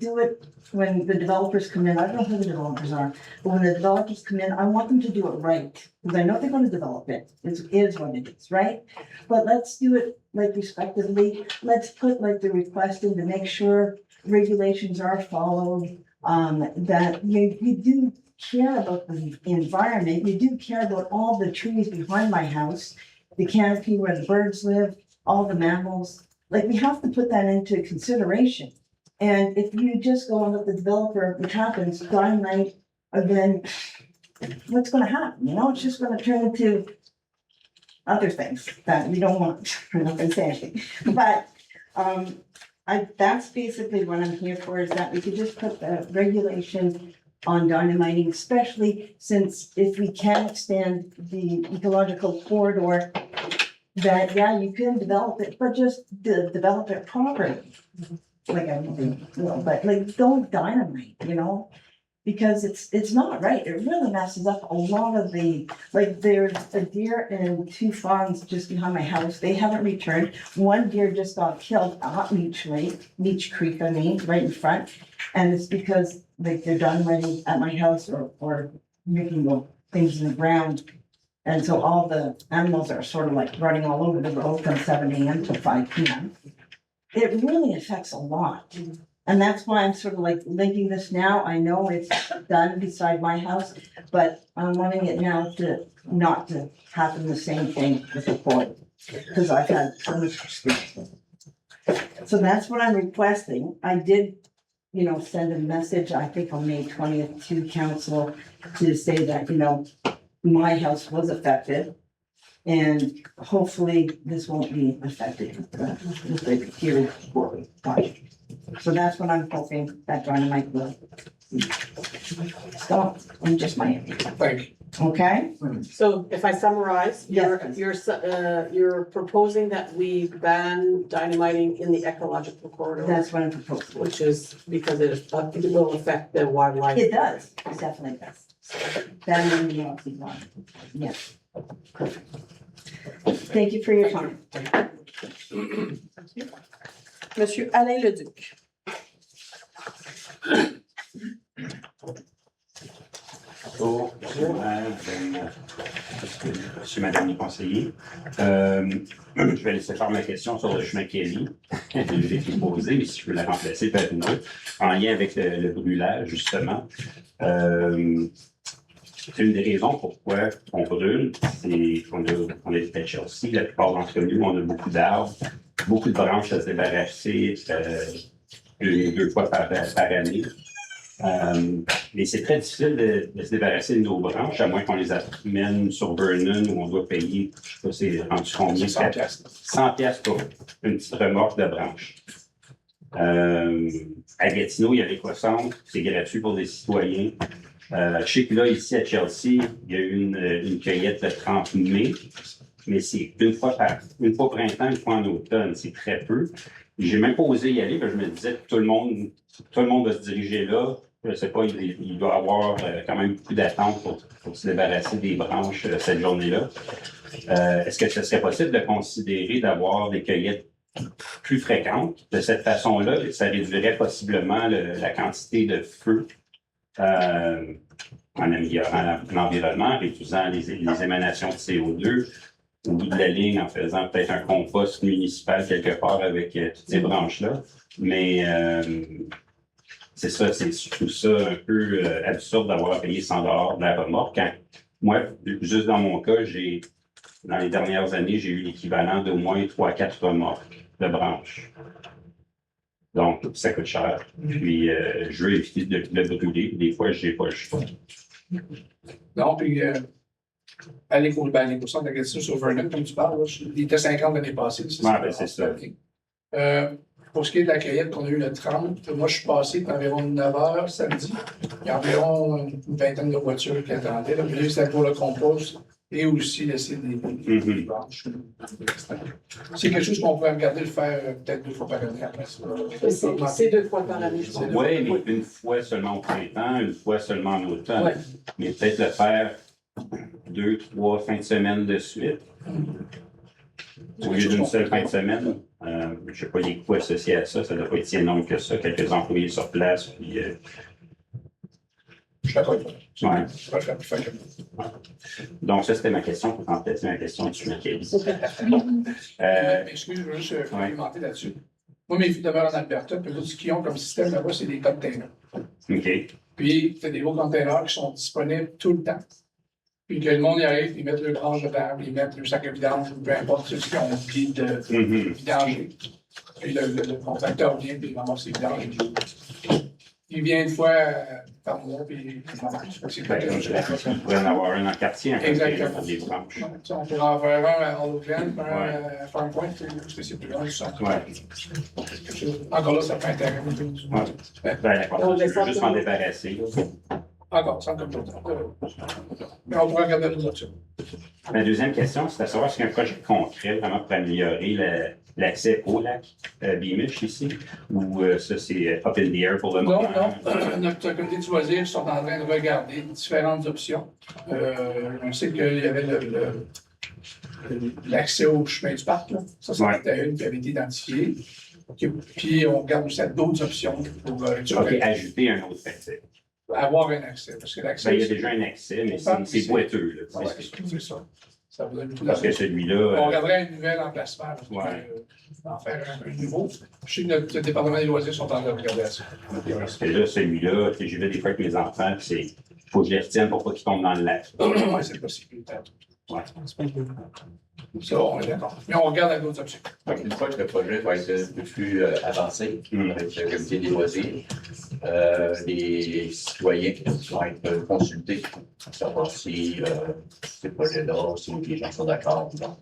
do it when the developers come in. I don't know who the developers are, but when the developers come in, I want them to do it right. Because I know they're gonna develop it, it is what it is, right? But let's do it like respectively, let's put like the request in to make sure regulations are followed, that you do care about the environment, you do care about all the trees behind my house, the canopy where the birds live, all the mammals. Like, we have to put that into consideration. And if you just go and let the developer, which happens, dynamite, then what's gonna happen? You know, it's just gonna turn into other things that we don't want. I'm not gonna say anything. But that's basically what I'm here for, is that we could just put the regulation on dynamiting, especially since if we can extend the ecological corridor, that, yeah, you can develop it, but just develop it properly. Like, I mean, you know, but like, don't dynamite, you know? Because it's not right, it really messes up a lot of the, like, there's a deer and 2 fawns just behind my house, they haven't returned. One deer just got killed at Leech Creek, I mean, right in front. And it's because, like, they're dynamiting at my house or making the things in the ground. And so all the animals are sort of like running all over the road from 7 AM to 5 PM. It really affects a lot. And that's why I'm sort of like linking this now. I know it's done beside my house, but I'm wanting it now to not to happen the same thing with the court. Because I've had so much experience. So that's what I'm requesting. I did, you know, send a message, I think on May 20th to council to say that, you know, my house was affected. And hopefully this won't be affected with the hearing project. So that's what I'm hoping that dynamite will stop. I'm just my opinion. Thank you. Okay? So if I summarize, Yes, you're proposing that we ban dynamiting in the ecological corridor, that's what I'm proposing. which is because it will affect the wildlife. It does, it definitely does. That one you also want. Yes. Perfect. Thank you for your time. Monsieur Alain Leduc. Bonjour, monsieur, madame les conseillers. Je vais laisser faire ma question sur le chemin Kelly. Je l'ai tout posé, mais si je peux la remplacer par une autre, en lien avec le brûlage, justement. C'est une des raisons pourquoi on brûle, c'est qu'on est à Chelsea, la plupart d'entre nous, on a beaucoup d'arbres, beaucoup de branches à se débarrasser deux fois par année. Mais c'est très difficile de se débarrasser de nos branches, à moins qu'on les amène sur Vernon où on doit payer, je ne sais pas, c'est rendu combien? 100 piastres. 100 piastres pour une petite remorque de branches. À Gatineau, il y a l'Éco-Centre, c'est gratuit pour les citoyens. Je sais que là, ici à Chelsea, il y a eu une cueillette le 30 mai, mais c'est une fois printemps, une fois en automne, c'est très peu. J'ai même pas osé y aller, parce que je me disais que tout le monde va se diriger là. Je ne sais pas, il doit y avoir quand même beaucoup d'attentes pour se débarrasser des branches cette journée-là. Est-ce que ce serait possible de considérer d'avoir des cueillettes plus fréquentes? De cette façon-là, ça réduirait possiblement la quantité de feu en améliorant l'environnement, en réduisant les émanations de CO2 au bout de la ligne, en faisant peut-être un compost municipal quelque part avec toutes ces branches-là. Mais c'est ça, je trouve ça un peu absurde d'avoir payé 100 $ de la remorque. Moi, juste dans mon cas, dans les dernières années, j'ai eu l'équivalent d'au moins 3-4 remorques de branches. Donc, ça coûte cher. Puis, je veux éviter de le brûler. Des fois, je n'ai pas le choix. Non, puis à l'éco-centre de Gatineau sur Vernon, comme tu parles, là, il était 50 l'année passée. C'est ça. Pour ce qui est de la cueillette qu'on a eu le 30, moi, je suis passé d'environ 9 h samedi. Il y a environ une vingtaine de voitures qui attendaient. Là, c'était pour le compost et aussi laisser des branches. C'est quelque chose qu'on pourrait regarder le faire peut-être 2 fois par année après ça. C'est 2 fois par année, je pense. Oui, mais une fois seulement au printemps, une fois seulement en automne. Ouais. Mais peut-être le faire 2-3 fins de semaine de suite. Au lieu d'une seule fin de semaine. Je ne sais pas les coûts associés à ça. Ça ne doit pas être si énorme que ça. Quelques employés sur place. Puis, je suis d'accord avec toi. Ouais. Je vais le faire plus facilement. Donc, ça, c'était ma question pour remplacer ma question du Kelly. Excuse, je veux juste alimenter là-dessus. Moi, mes filles demeurent en Alberta, puis ce qu'ils ont comme système là-bas, c'est des containers. OK. Puis, c'est des gros containers qui sont disponibles tout le temps. Puis que le monde y arrive, ils mettent le branche dedans, puis ils mettent le sac à vidange, peu importe ceux qui ont envie de vidanger. Puis le contracteur vient, puis il ramasse ses vidanges. Il vient une fois par mois, puis il ramasse. Il pourrait en avoir un dans le quartier, un exactement. Pour des branches. On pourrait en faire un à Oakland, un à Farm Point, parce que c'est plus grand du centre. Encore là, ça peut intéresser. D'accord, je veux juste m'en débarrasser. Encore, sans comme d'autres. Mais on pourrait regarder les options. Ma deuxième question, c'est à savoir si y a un projet concret vraiment pour améliorer l'accès au lac Beamish ici, ou ça c'est up in the air pour le moment? Non. Notre comité du loisir sont en train de regarder différentes options. On sait qu'il y avait l'accès au chemin du parc. Là. Ça c'était une qui avait été identifiée. Puis on regarde aussi d'autres options pour ajouter un autre accès. Avoir un accès. Parce que l'accès. Il y a déjà un accès, mais c'est boiteux. C'est ça. Ça vous donne tout parce que celui-là. On regarderait un nouvel emplacement. En faire un nouveau. Je sais que notre département des loisirs sont en train de regarder ça. Parce que là, celui-là, j'y vais des fois avec mes enfants, puis il faut que je les retienne pour pas qu'ils tombent dans le lac. Oui, c'est possible. Ouais. Ça, on est d'accord. Mais on regarde à d'autres options. Une fois que le projet va être un peu plus avancé avec le comité des loisirs, les citoyens vont être consultés pour savoir si ces projets-là, si les gens sont d'accord ou non.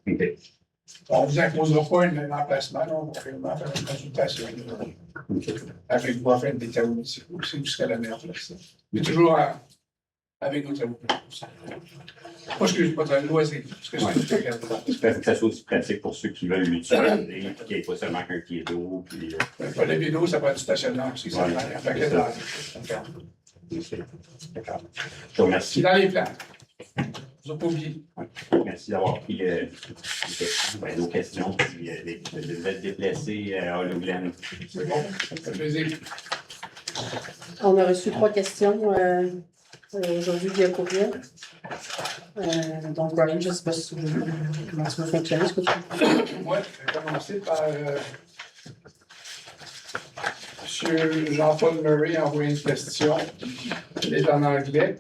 Okay. On ne vous imposera pas un emplacement, on va faire une consultation. Avec vous, faire une détermination aussi jusqu'à la meilleure place. Mais toujours avec nos travaux. Pas de loisir, parce que c'est J'espère que ça soit aussi pratique pour ceux qui veulent l'utiliser, puis qu'il n'y ait pas seulement qu'un pied d'eau. Puis, pas les vidéos, ça peut être du stationnement aussi, ça Ouais, va un paquet c'est ça. D'accord. Je te remercie. C'est dans les plans. Vous n'avez pas oublié. Merci d'avoir pris nos questions et de vous être déplacé à Hologlen. C'est bon, ça fait plaisir. On a reçu 3 questions aujourd'hui via courriel. Donc, Brian, je ne sais pas si comment ça va fonctionner. Est-ce que tu... Moi, je vais commencer par M. Jean-Paul Murray a envoyé une question. Elle est en anglais.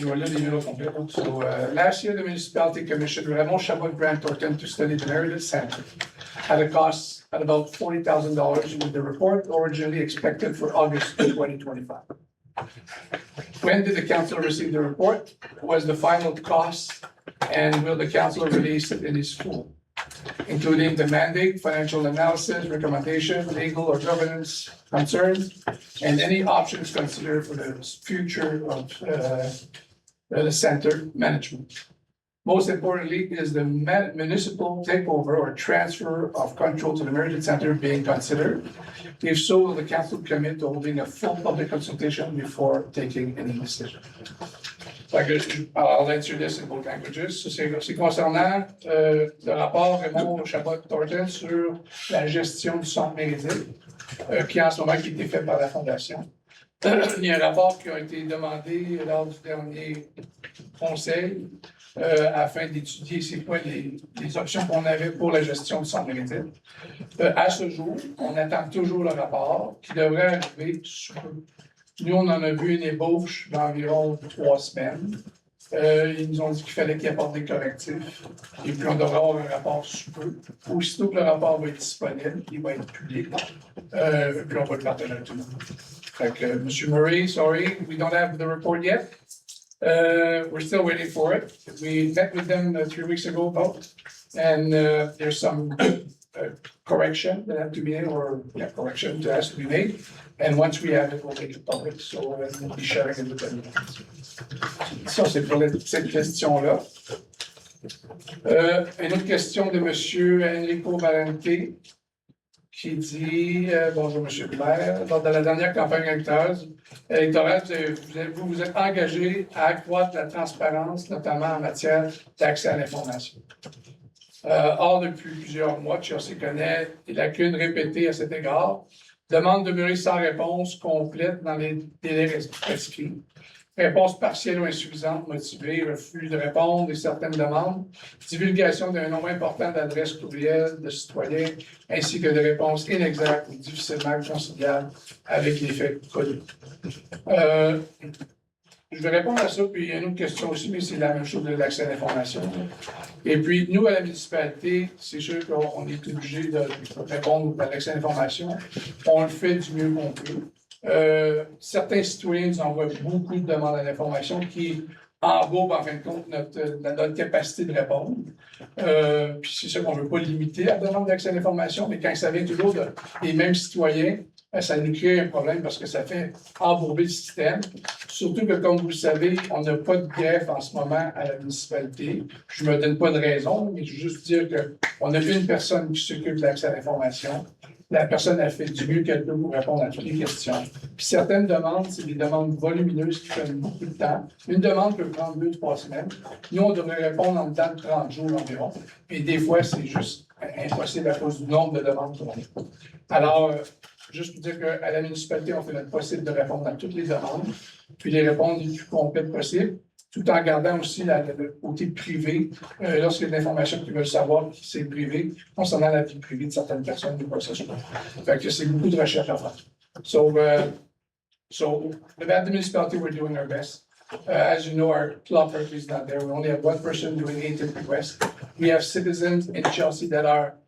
Voilà les numéros complets. So, last year, the Municipality commissioned Raymond Chabot Grant Thornton to study the Meredith Center at a cost at about $40,000 with the report originally expected for August 2025. When did the council receive the report? Was the final cost, and will the council release it in its full, including the mandate, financial analysis, recommendation, legal or governance concerns, and any options considered for the future of the center management? Most importantly, is the municipal takeover or transfer of control to the Meredith Center being considered? If so, will the council commit to holding a full public consultation before taking any decision? I'll answer this in both languages. C'est concernant le rapport Raymond Chabot-Thornton sur la gestion du centre Meredith, qui en ce moment qui a été fait par la Fondation. Il y a un rapport qui a été demandé lors du dernier conseil afin d'étudier c'est quoi les options qu'on avait pour la gestion du centre Meredith. À ce jour, on attend toujours le rapport qui devrait arriver sous peu. Nous, on en a vu une ébauche d'environ 3 semaines. Ils nous ont dit qu'il fallait qu'ils apportent des correctifs. Et puis, on devrait avoir un rapport sous peu. Aussitôt que le rapport va être disponible, il va être public. Puis, on va le partager avec tout le monde. Fait que, M. Murray, sorry, we don't have the report yet. We're still waiting for it. We met with them 3 weeks ago about, and there's some correction that have to be made, or correction that has to be made. And once we have it, we'll make it public, so we'll be sharing it with them. Ça, c'est pour cette question-là. Une autre question de M. Enrico Valente, qui dit bonjour, M. le maire. Lors de la dernière campagne électorale, vous vous êtes engagé à accroître la transparence, notamment en matière d'accès à l'information. Or, depuis plusieurs mois, Chelsea connaît des lacunes répétées à cet égard. Demande demeurée sans réponse complète dans les délais prescrits. Réponse partielle ou insuffisante, motivée, refus de répondre à certaines demandes, divulgation d'un nombre important d'adresses courriels de citoyens, ainsi que de réponses inexactes ou difficilement conciliables avec les faits connus. Je vais répondre à ça, puis il y a une autre question aussi, mais c'est la même chose de l'accès à l'information. Et puis, nous, à la municipalité, c'est sûr qu'on est obligé de répondre à l'accès à l'information. On le fait du mieux qu'on peut. Certains citoyens nous envoient beaucoup de demandes à l'information qui embaument, en fin de compte, notre capacité de répondre. Puis c'est sûr qu'on ne veut pas limiter la demande d'accès à l'information, mais quand ça vient toujours des mêmes citoyens, ça nous crée un problème parce que ça fait embourber le système. Surtout que, comme vous le savez, on n'a pas de greffe en ce moment à la municipalité. Je ne me donne pas de raison, mais je veux juste dire qu'on a vu une personne qui s'occupe de l'accès à l'information. La personne a fait du mieux qu'elle peut pour répondre à toutes les questions. Puis certaines demandes, c'est des demandes volumineuses qui prennent beaucoup de temps. Une demande peut prendre 2-3 semaines. Nous, on devrait répondre en dedans de 30 jours environ. Puis des fois, c'est juste impossible à cause du nombre de demandes qu'on a. Alors, juste pour dire qu'à la municipalité, on fait notre possible de répondre à toutes les demandes, puis les répondre les plus complètes possibles, tout en gardant aussi le côté privé, lorsqu'il y a de l'information qu'ils veulent savoir qui c'est privé, concernant la vie privée de certaines personnes ou quoi que ce soit. Fait que c'est beaucoup de recherche à faire. So at the municipality, we're doing our best. As you know, our law clerk is not there. We only have one person doing 18 requests. We have citizens in Chelsea that are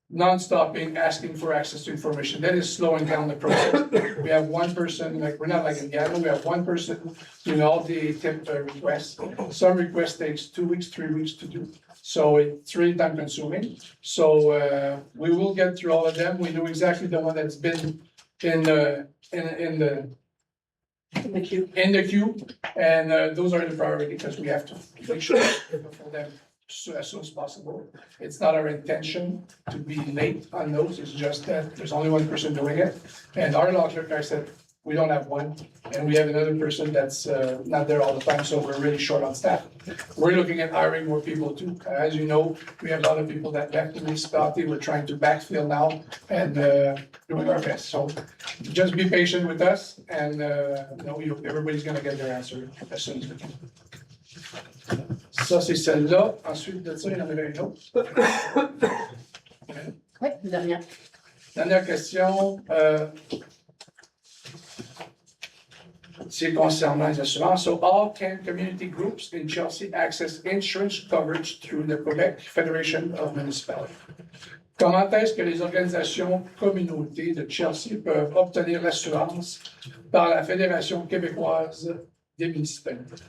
non-stopping, asking for access to information. That is slowing down the process. We have one person, we're not like in Gatineau, we have one person doing all the requests. Some requests takes 2 weeks, 3 weeks to do. So it's really time consuming. So we will get through all of them. We know exactly the one that's been in the In the queue. in the queue, and those are the priority because we have to make sure for them as soon as possible. It's not our intention to be late on those, it's just that there's only one person doing it. And our law clerk, I said, we don't have one, and we have another person that's not there all the time, so we're really short on staff. We're looking at hiring more people too. As you know, we have a lot of people that left the municipality, we're trying to backfill now and doing our best. So just be patient with us, and everybody's gonna get their answer as soon as we can. Ça, c'est celle-là. Ensuite de ça, il y en avait une autre. Oui, dernière. Dernière question. C'est concernant les assurances. So all 10 community groups in Chelsea access insurance coverage through the Quebec Federation of Municipalities. Comment est-ce que les organisations communautés de Chelsea peuvent obtenir l'assurance par la Fédération québécoise des municipalités?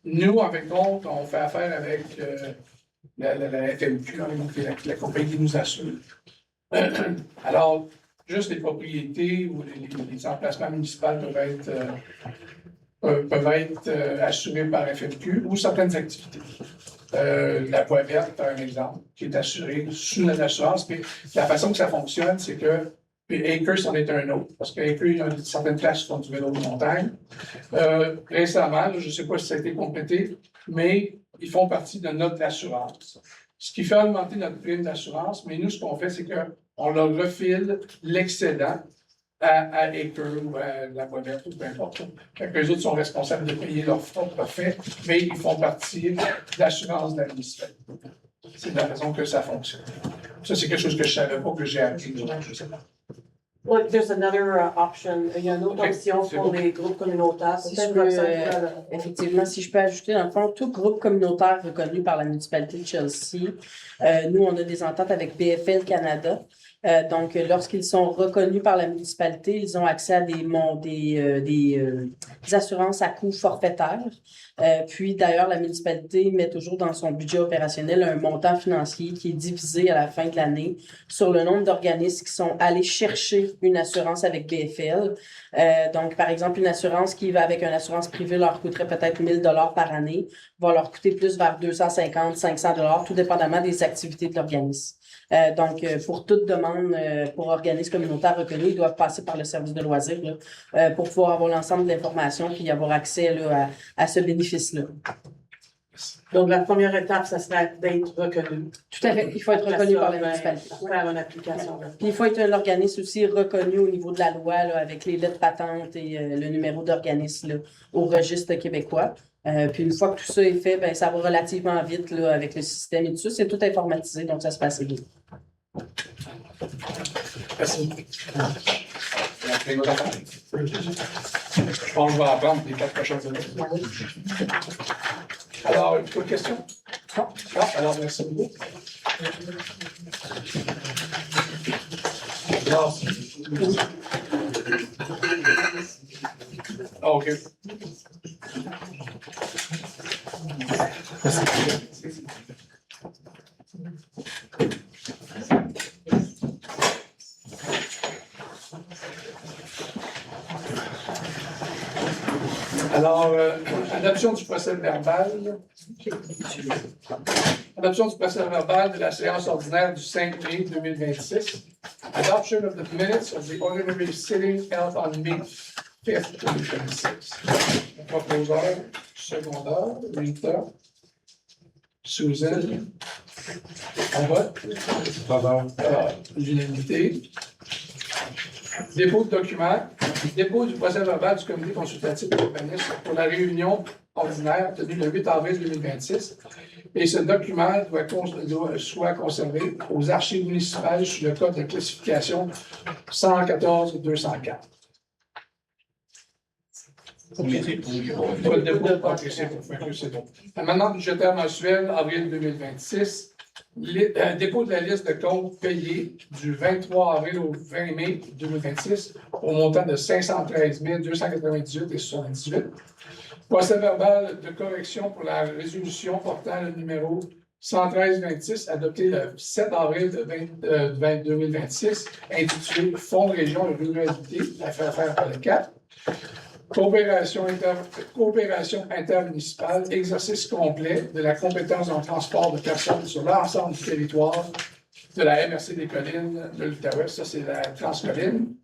Nous, en fin de compte, on fait affaire avec la FMQ, la compagnie qui nous assure. Alors, juste les propriétés ou les emplacements municipaux peuvent être assurés par FMQ ou certaines activités. La Voie verte, par un exemple, qui est assurée sous notre assurance. Mais la façon que ça fonctionne, c'est que Acres en est un autre, parce qu'Acres, il y a certaines places qui font du vélo de montagne. Récemment, je ne sais pas si ça a été complété, mais ils font partie de notre assurance. Ce qui fait augmenter notre prime d'assurance, mais nous, ce qu'on fait, c'est qu'on leur refile l'excédent à Acre ou à la Voie verte ou peu importe. Les autres sont responsables de payer leurs propres frais, mais ils font partie de l'assurance de la municipalité. C'est de la façon que ça fonctionne. Ça, c'est quelque chose que je ne savais pas, que j'ai appris. Je sais pas. Well, there's another option. Il y a une autre option pour les groupes communautaires. Si je peux, effectivement, si je peux ajouter, dans le fond, tout groupe communautaire reconnu par la municipalité de Chelsea, nous, on a des ententes avec BFL Canada. Donc, lorsqu'ils sont reconnus par la municipalité, ils ont accès à des assurances à coût forfaitaire. Puis, d'ailleurs, la municipalité met toujours dans son budget opérationnel un montant financier qui est divisé à la fin de l'année sur le nombre d'organismes qui sont allés chercher une assurance avec BFL. Donc, par exemple, une assurance qui va avec une assurance privée leur coûterait peut-être 1 000 $ par année, va leur coûter plus vers 250, 500 $, tout dépendamment des activités de l'organisme. Donc, pour toute demande pour organismes communautaires reconnus, ils doivent passer par le service de loisirs là, pour pouvoir avoir l'ensemble de l'information puis avoir accès là, à ce bénéfice-là. Donc, la première étape, ça serait d'être reconnu. Tout à fait. Il faut être reconnu par la municipalité. Faire une application. Puis il faut être un organisme aussi reconnu au niveau de la loi là, avec les lettres patentes et le numéro d'organisme là, au registre québécois. Puis une fois que tout ça est fait, ben, ça va relativement vite là, avec le système et tout ça. C'est tout informatisé, donc ça se passe bien. Merci. Je pense que je vais apprendre les 4 prochaines années. Alors, une autre question? Non? Alors, merci beaucoup. Alors, OK. Alors, adoption du procès verbal. Adoption du procès verbal de la séance ordinaire du 5 mai 2026. Adoption of the minutes of the ordinary sitting held on May 5th, 2026. Proposeur, secondeur, Rita, Susan. On vote. L'unanimité. Dépôt de documents. Dépôt du procès verbal du comité consultatif urbaniste pour la réunion ordinaire tenue le 8 avril 2026. Et ce document soit conservé aux archives municipales sous le code de classification 114-204. Amendement budgétaire mensuel, avril 2026. Dépôt de la liste de comptes payés du 23 avril au 20 mai 2026 au montant de 513 298,78. Procès verbal de correction pour la résolution portant le numéro 113-26, adopté le 7 avril 2026, intitulé Fonds de région et ruralité, affaire par le 4. Coopération intermunicipale, exercice complet de la compétence en transport de personnes sur l'ensemble du territoire de la MRC des collines de l'Outaouais. Ça, c'est la Transcolline.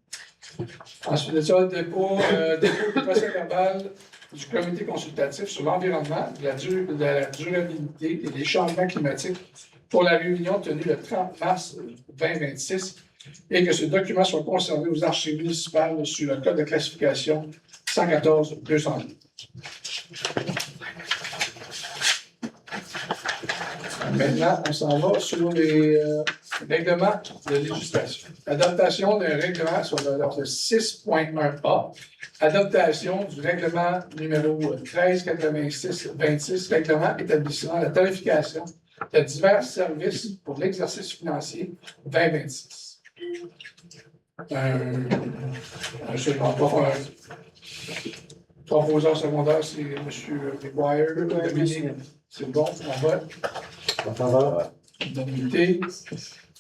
Ensuite de ça, dépôt du procès-verbal du comité consultatif sur l'environnement, de la durabilité et des changements climatiques pour la réunion tenue le 30 mars 2026 et que ce document soit conservé aux archives municipales sur le code de classification 114-208. Maintenant, on s'en va sur les règlements de législation. Adaptation d'un règlement sur le 6.1a. Adaptation du règlement numéro 1386-26, règlement établissant la tarification de divers services pour l'exercice financier 2026. Proposeur secondaire, c'est M. McGuire. C'est bon, on vote. Unanimité.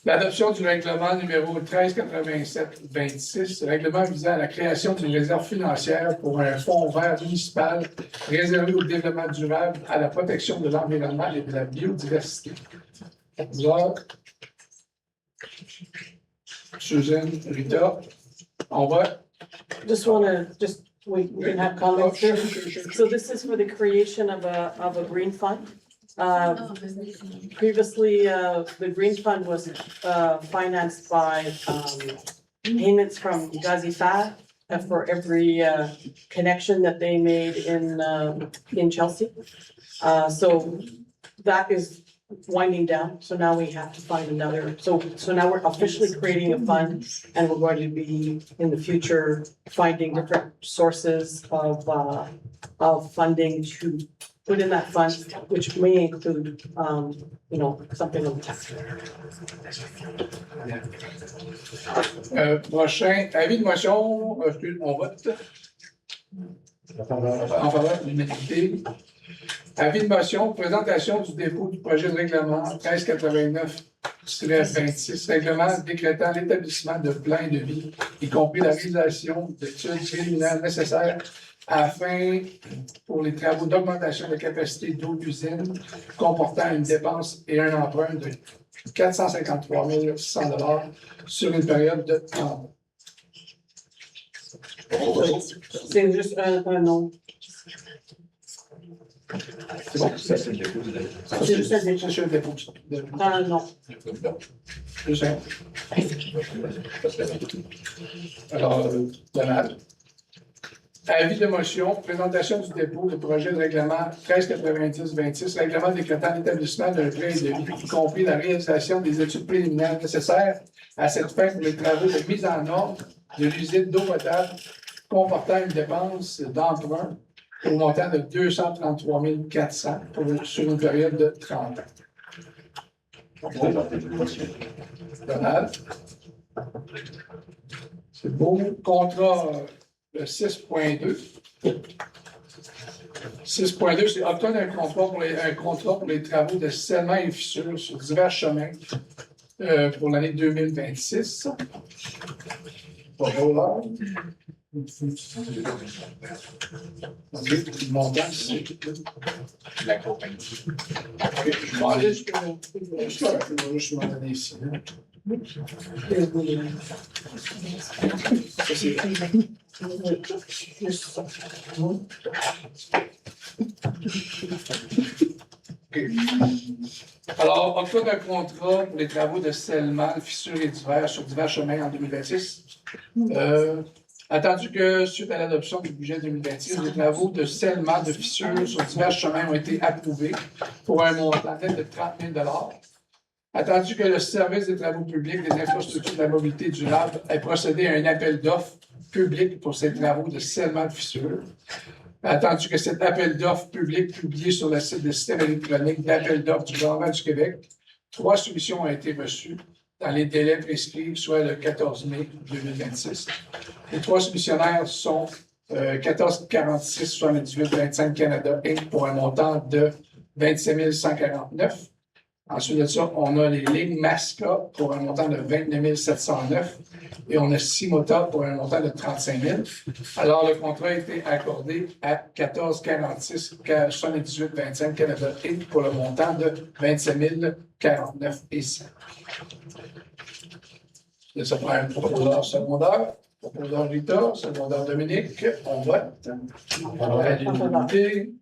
L'adoption du règlement numéro 1387-26, règlement visant à la création d'une réserve financière pour un fonds vert municipal réservé au développement durable, à la protection de l'environnement et de la biodiversité. Suzanne, Rita, on vote. We can have comments here. So this is for the creation of a green fund. Previously, the green fund was financed by payments from Gazifab for every connection that they made in Chelsea. So that is winding down. So now we have to find another. So now we're officially creating a fund, and we're going to be in the future finding different sources of funding to put in that fund, which may include, something on the tax. Prochain, avis de motion, on vote. En faveur de l'unanimité. Avis de motion, présentation du dépôt du projet de règlement 1389-26, règlement décrétant l'établissement de plans de vie, y compris la réalisation d'études préliminaires nécessaires afin pour les travaux d'augmentation de capacité d'eau d'usine comportant une dépense et un emprunt de 453 600 $ sur une période de 30 ans. C'est juste un nom. C'est bon, ça c'est le dépôt. C'est juste un dépôt. C'est le dépôt. Non. Alors, Donald. Avis de motion, présentation du dépôt de projet de règlement 1390-26, règlement décrétant l'établissement d'un prêt de vie, y compris la réalisation des études préliminaires nécessaires à cette fin pour les travaux de mise en ordre de l'usine d'eau potable comportant une dépense d'emprunt au montant de 233 400 sur une période de 30 ans. Donald. C'est beau. Contrat. Le 6.2. 6.2, c'est obtenir un contrat pour les travaux de scellement et fissures sur divers chemins pour l'année 2026. Bonjour. Le montant, c'est la compagnie. Je m'en vais, je m'en aller ici. Ça, c'est Okay. Alors, octroi d'un contrat pour les travaux de scellement, fissures et divers sur divers chemins en 2026. Attendu que, suite à l'adoption du budget 2026, les travaux de scellement, de fissures sur divers chemins ont été approuvés pour un montant net de 30 000 $. Attendu que le service des travaux publics des infrastructures de la mobilité durable ait procédé à un appel d'offres public pour ces travaux de scellement de fissures. Attendu que cet appel d'offres public publié sur le site du système électronique d'appel d'offres du gouvernement du Québec, 3 soumissions ont été reçues dans les délais prescrits, soit le 14 mai 2026. Les 3 soumissionnaires sont 1446-78-25 Canada Inc. pour un montant de 27 149. Ensuite de ça, on a les lignes Masca pour un montant de 29 709 et on a Simota pour un montant de 35 000. Alors, le contrat a été accordé à 1446 78 25 Canada Inc. pour le montant de 27 049 et 100. Et ça prend un proposeur secondaire. Proposeur Rita, secondaire Dominique, on vote. À l'unanimité.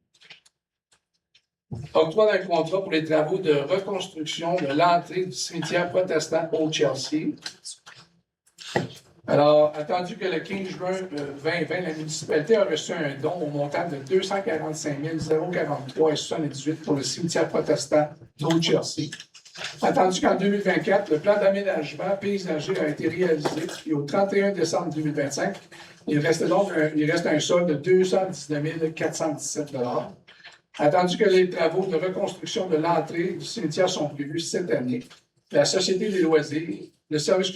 Octroi d'un contrat pour les travaux de reconstruction de l'entrée du cimetière protestant Old Chelsea. Alors, attendu que le 15 juin 2020, la municipalité a reçu un don au montant de 245 043 et 78 pour le cimetière protestant d'Old Chelsea. Attendu qu'en 2024, le plan d'aménagement paysager a été réalisé et au 31 décembre 2025, il reste un solde de 219 417 $. Attendu que les travaux de reconstruction de l'entrée du cimetière sont prévus cette année, la Société des loisirs, le service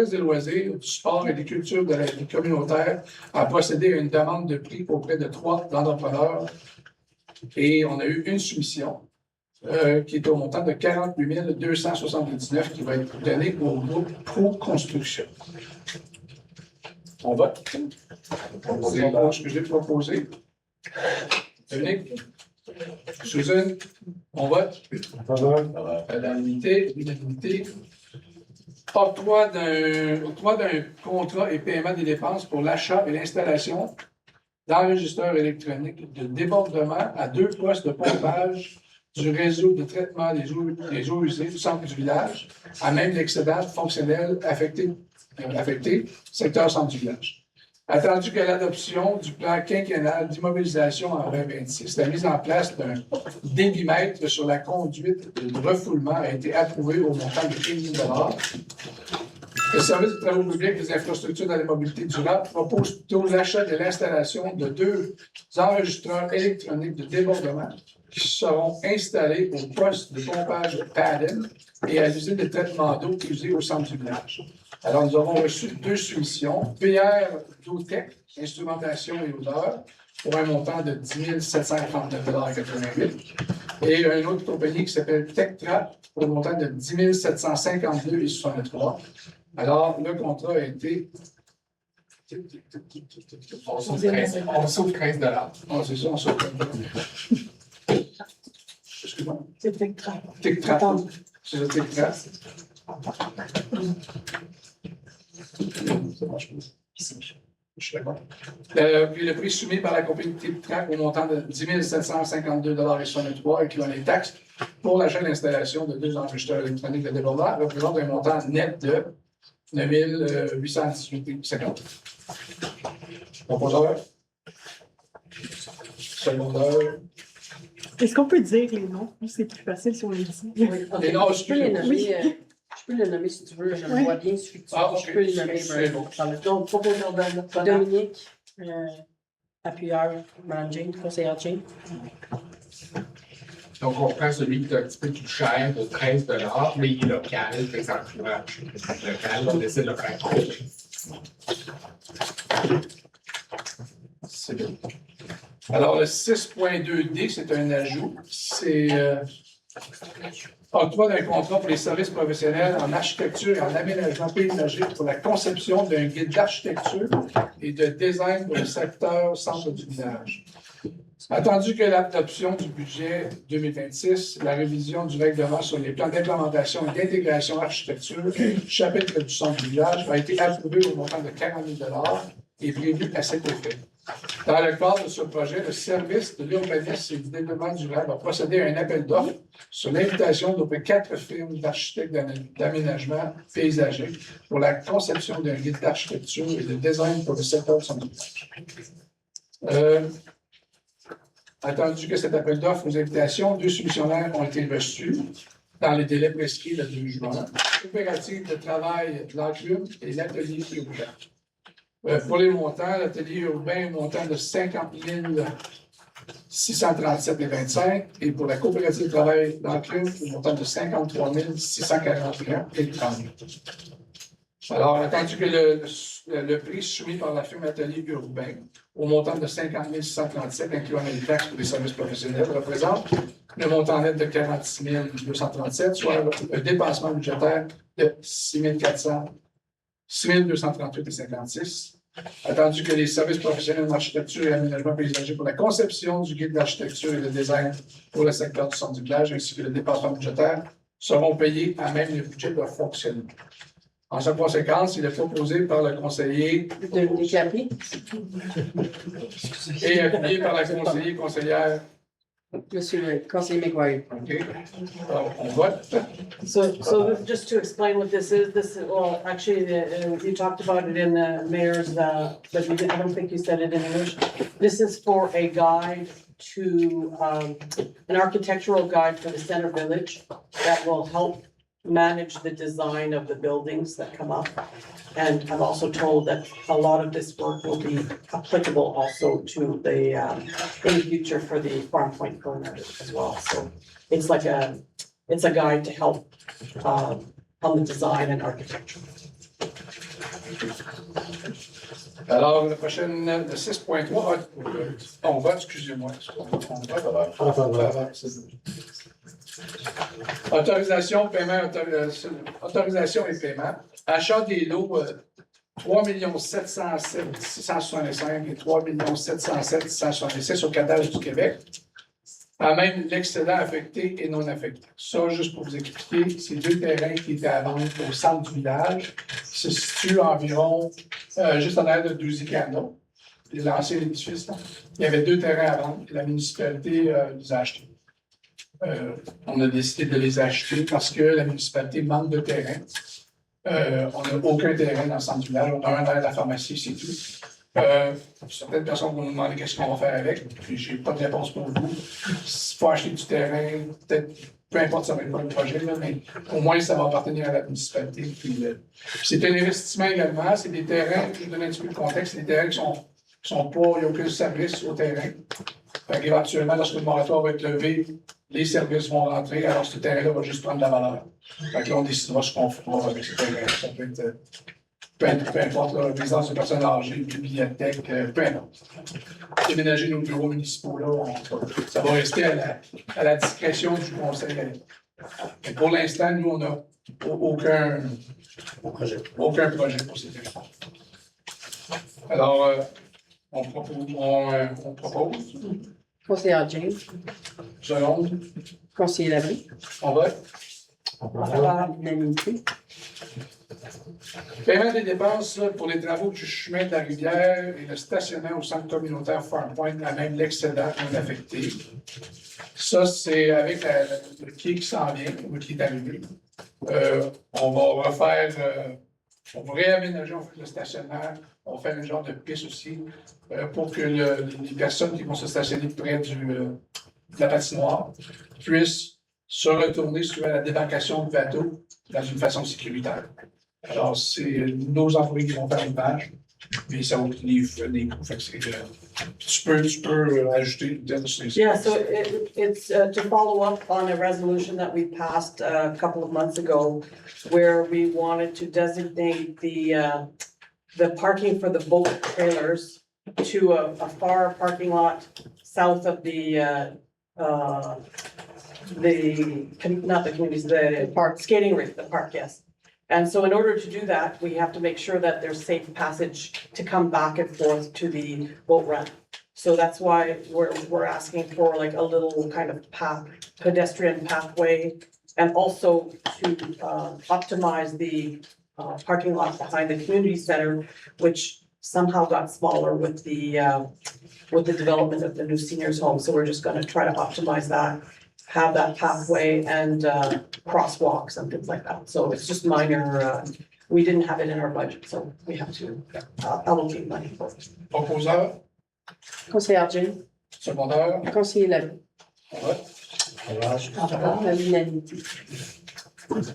des loisirs, du sport et des cultures de la vie communautaire a procédé à une demande de prix auprès de 3 entrepreneurs et on a eu une soumission qui est au montant de 48 279 qui va être donné au groupe Pro Construction. On vote. Ce que j'ai proposé. Dominique? Susan? On vote? À l'unanimité. Octroi d'un contrat et paiement des dépenses pour l'achat et l'installation d'enregistreurs électroniques de débordement à 2 postes de pompage du réseau de traitement des eaux usées du centre du village, à même l'excédent fonctionnel affecté, secteur centre du village. Attendu que l'adoption du plan quinquennal d'immobilisation en 2026, la mise en place d'un débitmètre sur la conduite de refoulement a été approuvée au montant de 15 000 $. Le service des travaux publics des infrastructures de la mobilité durable propose plutôt l'achat et l'installation de 2 enregistreurs électroniques de débordement qui seront installés au poste de pompage de Padden et à l'usine de traitement d'eau usée au centre du village. Alors, nous avons reçu 2 soumissions. PR Doutech, instrumentation et odeur, pour un montant de 10 739,88 $ et une autre compagnie qui s'appelle TechTrap pour un montant de 10 752,63 $. Alors, le contrat a été. On sauve 13 $. Ah, c'est ça, on sauve 15 $. Excuse-moi. C'est TechTrap. TechTrap. C'est le TechTrap. Ça marche pas. Je suis d'accord. Puis le prix soumis par la compagnie TechTrap au montant de 10 752,63 $, incluant les taxes, pour l'achat et l'installation de 2 enregistreurs électroniques de débordement, représente un montant net de 9 818,50 $. Proposeur. Secondaire. Est-ce qu'on peut dire les noms? C'est plus facile si on les dit. Les noms, Je peux les nommer. Je peux les nommer si tu veux. Je me vois bien celui que tu veux. Je peux les nommer. Donc, proposeur Dominique, appuyeur, managing, conseiller chain. Donc, on prend celui qui est un petit peu plus cher de 13 $, mais il est local, par exemple, local, on décide de le faire. C'est bien. Alors, le 6.2D, c'est un ajout. C'est octroi d'un contrat pour les services professionnels en architecture et en aménagement paysager pour la conception d'un guide d'architecture et de design pour le secteur centre du village. Attendu que l'adoption du budget 2026, la révision du règlement sur les plans d'implémentation et d'intégration architecture, chapitre du centre du village, a été approuvé au montant de 40 000 $ et prévu à cet effet. Dans le cadre de ce projet, le service de l'urbanisme et du développement durable a procédé à un appel d'offres sur l'invitation d'au moins 4 firmes d'architectes d'aménagement paysager pour la conception d'un guide d'architecture et de design pour le secteur de son village. Attendu que cet appel d'offres aux invitations, 2 soumissionnaires ont été reçus dans les délais prescrits le 2 juin. Coopérative de travail de l'enclume et l'atelier urbain. Pour les montants, l'atelier urbain, un montant de 50 637,25 et pour la coopérative de travail d'enclume, un montant de 53 641,30. Alors, attendu que le prix soumis par la firme Atelier Urbain, au montant de 50 637, incluant les taxes pour les services professionnels, représente le montant net de 46 237, soit un dépassement budgétaire de 6 238,56. Attendu que les services professionnels en architecture et aménagement paysager pour la conception du guide d'architecture et de design pour le secteur du centre du village, ainsi que le dépassement budgétaire, seront payés à même le budget de fonctionnement. En sa conséquence, il est proposé par le conseiller De Capri. et appuyé par la conseillère. Monsieur le conseiller McGuire. OK. Alors, on vote. Just to explain what this is, well, actually, you talked about it in the mayor's, but I don't think you said it in English. This is for a guide to, an architectural guide for the center village that will help manage the design of the buildings that come up. And I'm also told that a lot of this work will be applicable also to the, in the future for the Farm Point corner as well. So it's like it's a guide to help on the design and architecture. Alors, la prochaine, le 6.3, on vote, excusez-moi. On vote. Autorisation, paiement, autorisation et paiement. Achat des lots 3 707 665 et 3 707 666 au cadastre du Québec. À même l'excédent affecté et non affecté. Ça, juste pour vous expliquer, c'est deux terrains qui étaient à vendre au centre du village, qui se situent environ juste en arrière de Douzy-Cano, l'ancien édifice. Là. Il y avait deux terrains à vendre et la municipalité les a achetés. On a décidé de les acheter parce que la municipalité manque de terrain. On n'a aucun terrain dans le centre du village. On a un derrière la pharmacie, c'est tout. Certaines personnes vont nous demander qu'est-ce qu'on va faire avec. Puis j'ai pas de réponse pour vous. S'il faut acheter du terrain, peut-être, peu importe ça va être quoi le projet, là, mais au moins ça va appartenir à la municipalité. Puis, c'est un investissement également. C'est des terrains, je vous donne un petit peu de contexte, c'est des terrains qui sont pas, il n'y a aucun service au terrain. Fait qu'éventuellement, lorsque le moratoire va être levé, les services vont rentrer, alors ce terrain-là va juste prendre de la valeur. Fait que là, on décidera ce qu'on fera avec ce terrain. Ça peut être, peu importe, la résidence de personnes âgées, bibliothèque, peu importe. Déménager nos bureaux municipaux, là, ça va rester à la discrétion du conseil. Mais pour l'instant, nous, on n'a aucun projet pour ces terrains. Alors, on propose. Conseiller James. Selon. Conseiller Labrie. On vote. À l'unanimité. Paiement des dépenses pour les travaux du chemin de la rivière et le stationnement au centre communautaire Farm Point, à même l'excédent non affecté. Ça, c'est avec le quai qui s'en vient, ou qui est arrivé. On va refaire, on va réaménager en fait, le stationnement. On va faire un genre de piste aussi pour que les personnes qui vont se stationner près de la patinoire puissent se retourner sur la débarcation du bateau dans une façon sécuritaire. Alors, c'est nos employés qui vont faire une page, mais ça va coûter des coûts. Fait que tu peux ajouter. Yeah, so it's to follow up on a resolution that we passed a couple of months ago where we wanted to designate the parking for the boat trailers to a far parking lot south of not the communities, the park, skating rink, the park, yes. And so in order to do that, we have to make sure that there's safe passage to come back and forth to the boat ramp. So that's why we're asking for like a little kind of pedestrian pathway, and also to optimize the parking lot behind the community center, which somehow got smaller with the development of the new seniors home. So we're just gonna try to optimize that, have that pathway and crosswalks and things like that. So it's just minor, we didn't have it in our budget, so we have to allocate money for it. Proposeur, Conseiller James. secondaire, Conseiller Labrie. on vote. À l'unanimité.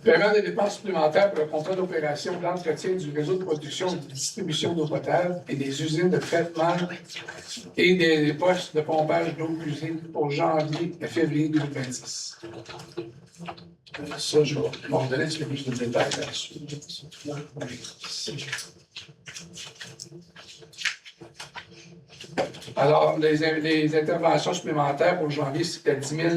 Paiement des dépenses supplémentaires pour le contrat d'opération d'entretien du réseau de production et de distribution d'eau potable et des usines de traitement et des postes de pompage d'eau usée pour janvier et février 2026. Ça, je vais m'en donner un petit peu plus de détails là-dessus. Alors, les interventions supplémentaires pour janvier, c'était 10 000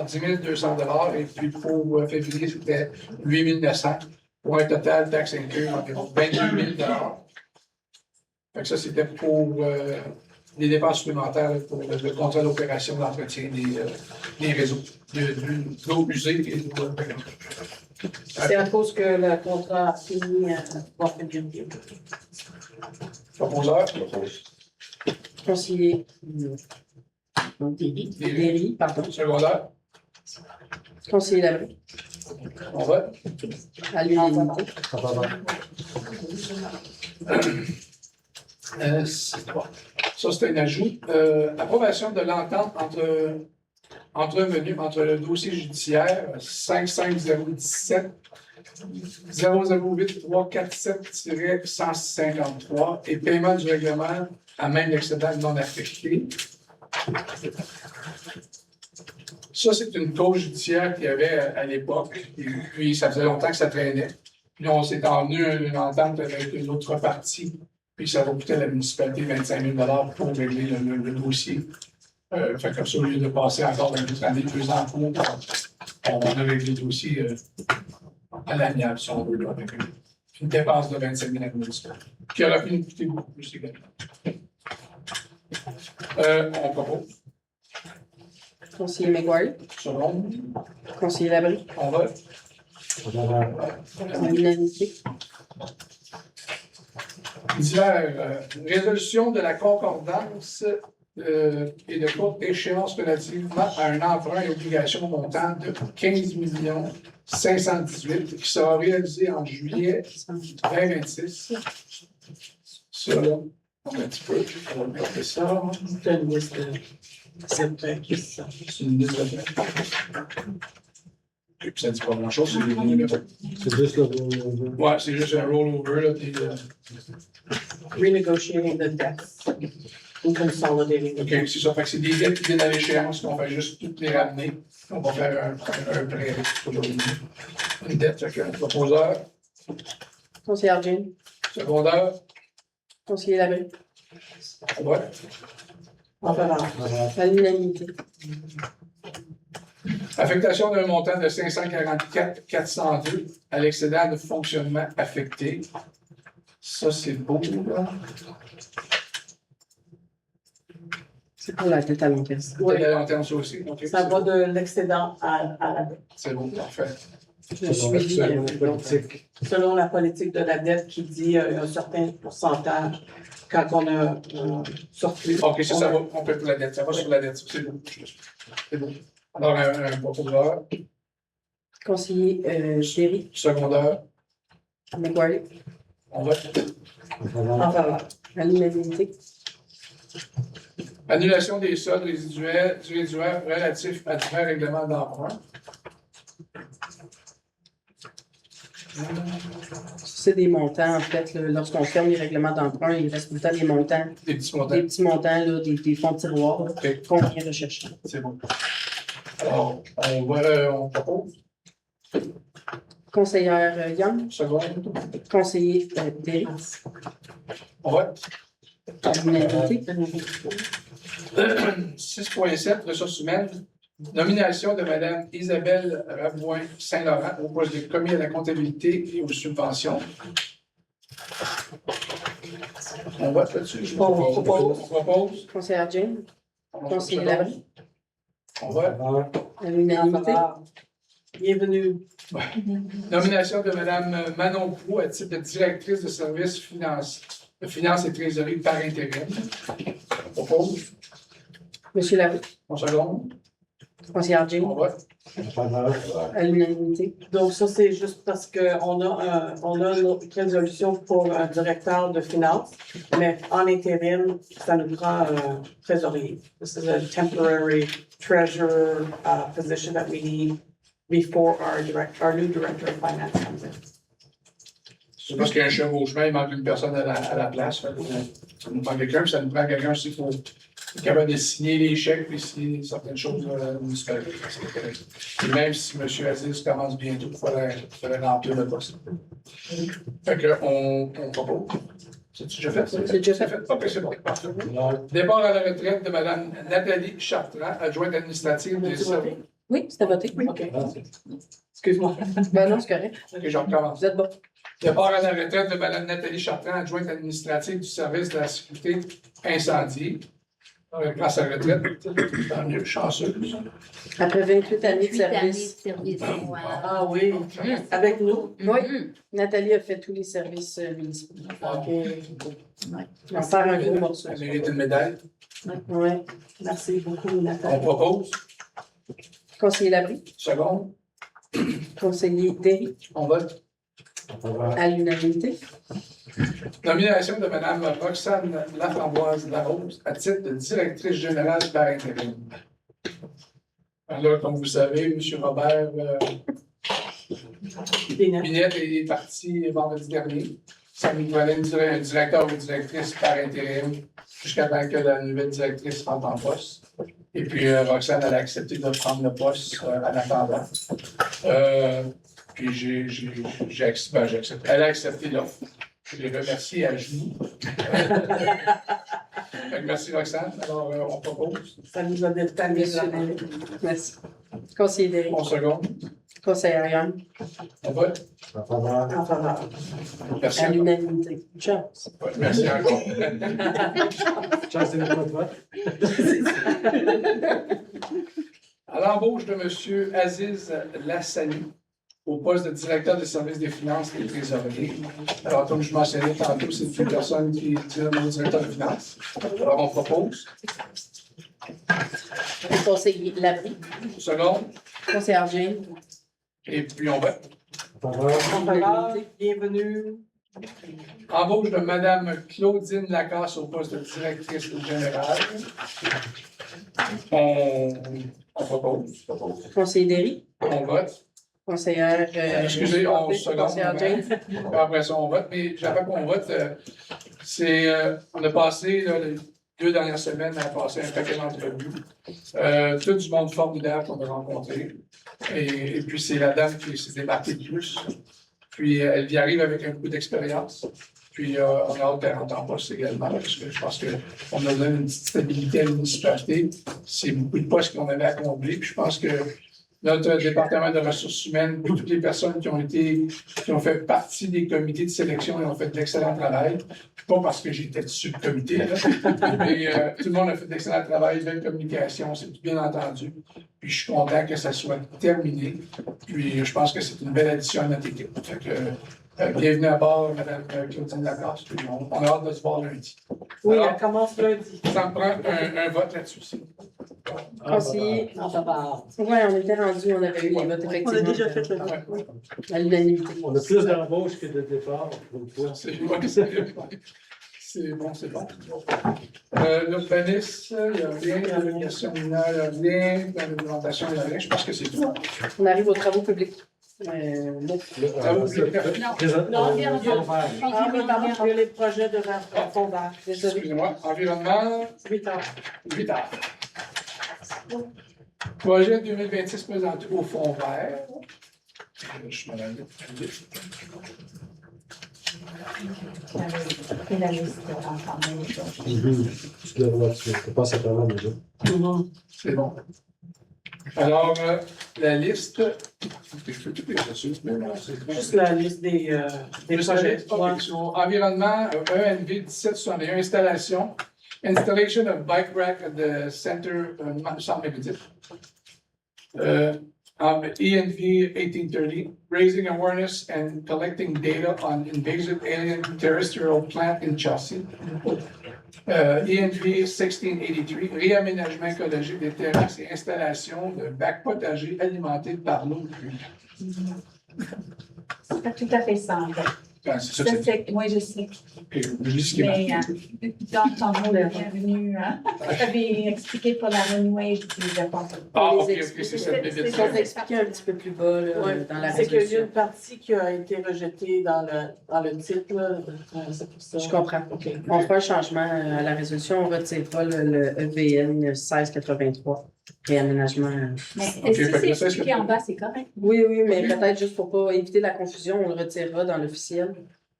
10 200 et puis pour février, c'était 8 900 pour un total taxes inclus environ 22 000 Fait que ça, c'était pour les dépenses supplémentaires pour le contrat d'opération d'entretien des réseaux, de l'eau usée et de l'eau payante. C'est à cause que le contrat a fini en février. Proposeur, Conseiller Derry, pardon. secondaire, Conseiller Labrie. on vote. À l'unanimité. C'est trois. Ça, c'est un ajout. Approbation de l'entente entrevenue entre le dossier judiciaire 55017 008 347-153 et paiement du règlement à même l'excédent non affecté. Ça, c'est une cause judiciaire qu'il y avait à l'époque, et puis ça faisait longtemps que ça traînait. Puis on s'est envenu une entente avec une autre partie, puis ça va coûter à la municipalité 25 000 pour régler le dossier. Fait comme ça, au lieu de passer encore une année, 2 ans pour, on va régler le dossier à l'amiable, si on veut, là, avec une dépense de 25 000 à la municipalité, qui aurait pu nous coûter beaucoup plus également. On propose. Conseiller McGuire. Second. Conseiller Labrie. On vote. À l'unanimité. Divers, résolution de la concordance et de courte échéance relativement à un emprunt et obligation montant de 15 518 qui sera réalisé en juillet 2026. Ça, là, un petit peu, on va regarder ça. C'est une liste de C'est une liste de et puis ça ne dit pas grand-chose, c'est les numéros. C'est juste le rollover. Ouais, c'est juste un rollover, là, puis, renegotiating the debts and consolidating. OK, c'est ça. Fait que c'est des dettes qui viennent à l'échéance, qu'on va juste toutes les ramener. On va faire un prêt aujourd'hui. Une dette, fait que proposeur, Conseiller Argent. secondaire, Conseiller Labrie. ouais. En faveur. À l'unanimité. Affectation d'un montant de 544 402 à l'excédent de fonctionnement affecté. Ça, c'est beau, là. C'est pour la tête à long terme. Oui. À long terme, ça aussi. OK, Ça c'est va bon. de l'excédent à la dette. C'est bon, parfait. Le suivi. Selon la politique de la dette qui dit un certain pourcentage quand on a un surplus. OK, ça va. On peut pour la dette. Ça va sur la dette. C'est bon. C'est bon. Alors, un proposeur, Conseiller Derry. secondaire, McGuire. on vote. En faveur. À l'unanimité. Annulation des soldes résiduels relatifs à divers règlements d'emprunt. C'est des montants, en fait, là, lorsqu'on ferme les règlements d'emprunt, il reste tout le temps des montants, Des petits montants. des petits montants, là, des fonds de tiroir là, OK, qu'on vient rechercher. c'est bon. Alors, on propose. Conseillère Young. Seconde. Conseiller Derry. On vote. À l'unanimité. 6.7, ressources humaines. Nomination de Mme Isabelle Rabouin-Saint-Laurent au poste de commis à la comptabilité et aux subventions. On vote là-dessus. On propose. On propose. Conseillère Jane. On Conseiller Labrie. On vote. À l'unanimité. Bienvenue. Nomination de Mme Manon Proux à titre de directrice de services de finances et trésorerie par intérim. On propose. Monsieur Labrie. On seconde. Conseillère Jane. On vote. À l'unanimité. Donc ça, c'est juste parce qu'on a une résolution pour un directeur de finances, mais en intérim, ça nous prend un trésorier. This is a temporary treasurer position that we need before our new director of finance comes in. C'est parce qu'il y a un chevauchement, il manque une personne à la place. Ça nous prend quelqu'un, puis ça nous prend quelqu'un aussi pour capable de signer les chèques, puis signer certaines choses municipales. Et même si M. Aziz commence bientôt, il faudrait remplir le poste. Fait qu'on propose. C'est déjà fait? C'est déjà fait. OK, c'est bon. Parfait. Départ à la retraite de Mme Nathalie Chartrand, adjointe administrative des services. Oui, c'était voté. Oui. OK. Excuse-moi. Ben non, c'est correct. OK, je recommence. Vous êtes bon. Départ à la retraite de Mme Nathalie Chartrand, adjointe administrative du service de la sécurité incendie. Grâce à la retraite, tant mieux, chanceux. Après 28 années de 28 années de service. service. Ah oui, avec nous. Oui, Nathalie a fait tous les services municipaux. On va faire un gros morceau. Elle mérite une médaille. Oui. Merci beaucoup, On Nathalie. propose. Conseiller Labrie, Seconde. conseiller Derry, On vote. à l'unanimité. Nomination de Mme Roxane Laframboise Larose à titre de directrice générale par intérim. Alors, comme vous savez, M. Robert Binette est parti vendredi dernier. Ça nous fallait un directeur ou une directrice par intérim jusqu'à temps que la nouvelle directrice rentre en poste. Et puis, Roxane, elle a accepté de prendre le poste en attendant. Puis, j'ai accepté. Elle a accepté l'offre. Je les remercie à genoux. Merci, Roxane. Alors, on propose. Ça nous a détaillé. Merci. Conseiller Derry, On seconde. conseiller Young, On vote. En faveur. Merci à encore. l'unanimité. Chance. Ouais, merci encore. À l'embauche de M. Aziz Lassani au poste de directeur des services des finances et trésorier. Alors, comme je mentionnais tantôt, c'est une personne qui est mon directeur des finances. Alors, on propose. Conseiller Labrie, Seconde. conseiller Jane, Et puis, on vote. En faveur, bienvenue. Embauche de Mme Claudine Lacasse au poste de directrice générale. On propose. conseiller Derry, On vote. conseillère. Excusez, on se conseillère Jane. Après ça, on vote. Mais j'avais qu'on vote. On a passé là, les 2 dernières semaines à passer un paquet d'entrevues. Tout du monde formidable qu'on a rencontré. Et puis, c'est la dame qui s'est démarquée le plus. Puis, elle y arrive avec un peu d'expérience. Puis, on a hâte qu'elle rentre en poste également, parce que je pense qu'on a donné une petite stabilité à la municipalité. C'est beaucoup de postes qu'on avait à combler. Puis, je pense que notre département de ressources humaines, toutes les personnes qui ont fait partie des comités de sélection, ils ont fait de l'excellent travail. Puis pas parce que j'étais sur le comité, là. Mais tout le monde a fait de l'excellent travail, belle communication, c'est tout bien entendu. Puis je suis content que ça soit terminé. Puis je pense que c'est une belle addition à notre équipe. Fait que, bienvenue à bord, Mme Claudine Lacasse. Puis on a hâte de se voir lundi. Oui, Alors, elle commence lundi. ça me prend un vote là-dessus aussi. Conseiller. En faveur. Oui, on était rendu, on avait eu les votes, effectivement. On a déjà fait le vote. Ouais. À l'unanimité. On a plus d'embauches que de départs, une fois. C'est bon, c'est bon. L'urbanisme, il n'y a rien. L'obligation mineure, il n'y a rien. La réglementation, il n'y a rien. Je pense que c'est tout. On arrive aux travaux publics. Travaux publics. Non, il y a les projets de fond vert. Excusez-moi. Environnement, 8 heures. 8 heures. Projet 2026 présenté au fond vert. Je me l'avais dit. Et la liste en même chose. Tu le vois, tu passes à travers déjà. C'est bon. Alors, la liste. Je fais toutes les ressources, mais non, c'est Juste la liste des projets. Environnement, ENV 1761, installation. Installation of bike rack at the center, Centre Médiatique. ENV 1830, raising awareness and collecting data on invasive alien terrestrial plant in Chelsea. ENV 1683, réaménagement écologique des terrasses et installation de bacs potagers alimentés par l'eau de pluie. C'est pas tout à fait simple. Ben, c'est ça, Ça, c'est. c'est, oui, je sais. Ok, je lis ce qui est Mais marqué. dans ton mot de bienvenue, hein, tu avais expliqué pour la renouée des apports. Ah, On ok, les ok, explique. c'est ça. C'est ce qu'on a expliqué un petit peu plus bas là, Ouais, dans la c'est qu'il y a résolution. une partie qui a été rejetée dans le titre, là. C'est pour ça. Je comprends. OK. On fera un changement à la résolution. On retirera le EVN 1683, réaménagement. Mais Ok, si fait que c'est ça, expliqué en bas, c'est correct. Oui, oui, mais peut-être juste pour pas éviter la confusion, on le retirera dans l'officiel,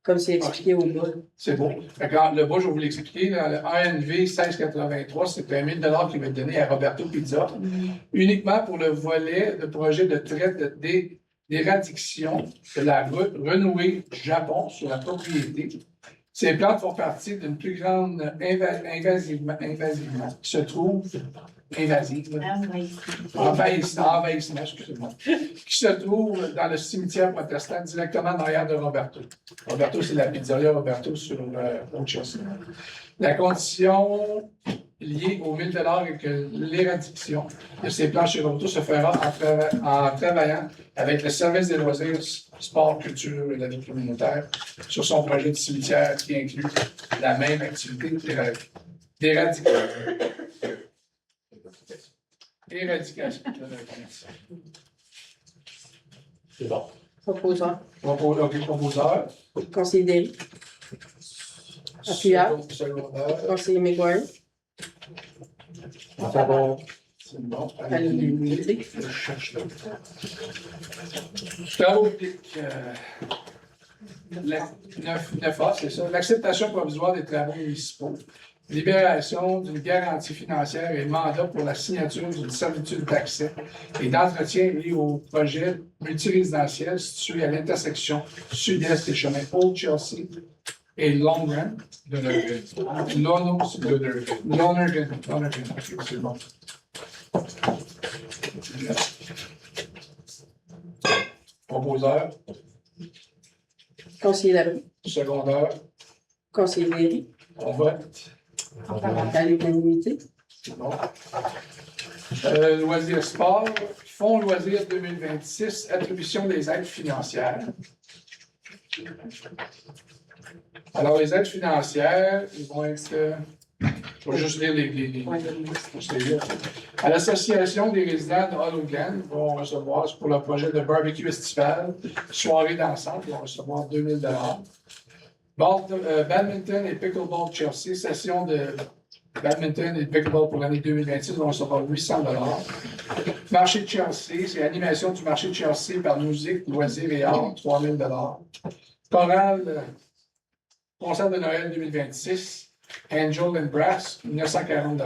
comme c'est expliqué au bas. C'est bon. Fait que le bas, je vais vous l'expliquer. Dans le ANV 1683, c'est 1 000 qui va être donné à Roberto Pizza, uniquement pour le volet de projet de traite d'éradiction de la route renouée du Japon sur la propriété. Ces plantes font partie d'une plus grande invasivement, qui se trouve invasive. Envahissement, excusez-moi, qui se trouve dans le cimetière protestant directement derrière de Roberto. Roberto, c'est la pizzeria Roberto sur Old-Chelsea. La condition liée aux 1 000 et que l'éradication de ces planches chez Roberto se fera en travaillant avec le service des loisirs, sport, culture et la vie communautaire sur son projet de cimetière qui inclut la même activité d'éradication. Éradication. C'est bon. Proposeur. Proposeur. Conseiller Derry. Appuyeur. Secondaire. Conseiller McGuire. C'est bon. À l'unanimité. Je cherche là. Travaux publics. 9A, c'est ça. L'acceptation provisoire des travaux municipaux. Libération d'une garantie financière et mandat pour la signature d'une servitude d'accès et d'entretien liée au projet multirésidentiel situé à l'intersection sud-est des chemins Old Chelsea et Long Run. Lonergan. C'est bon. Proposeur, Conseiller Labrie. secondaire, Conseiller Derry. on vote. À l'unanimité. C'est bon. Loisirs sport, Fonds loisirs 2026, attribution des aides financières. Alors, les aides financières, ils vont être. Je vais juste lire les à l'Association des résidents de Hollow Glen, vont recevoir pour le projet de barbecue estival, soirée d'ensemble, ils vont recevoir 2 000 Badminton et pickleball Chelsea, session de badminton et pickleball pour l'année 2026, vont recevoir 800 Marché de Chelsea, c'est animation du marché de Chelsea par musique, loisirs et arts, 3 000 Chorale, concert de Noël 2026, Angel and Brass, 940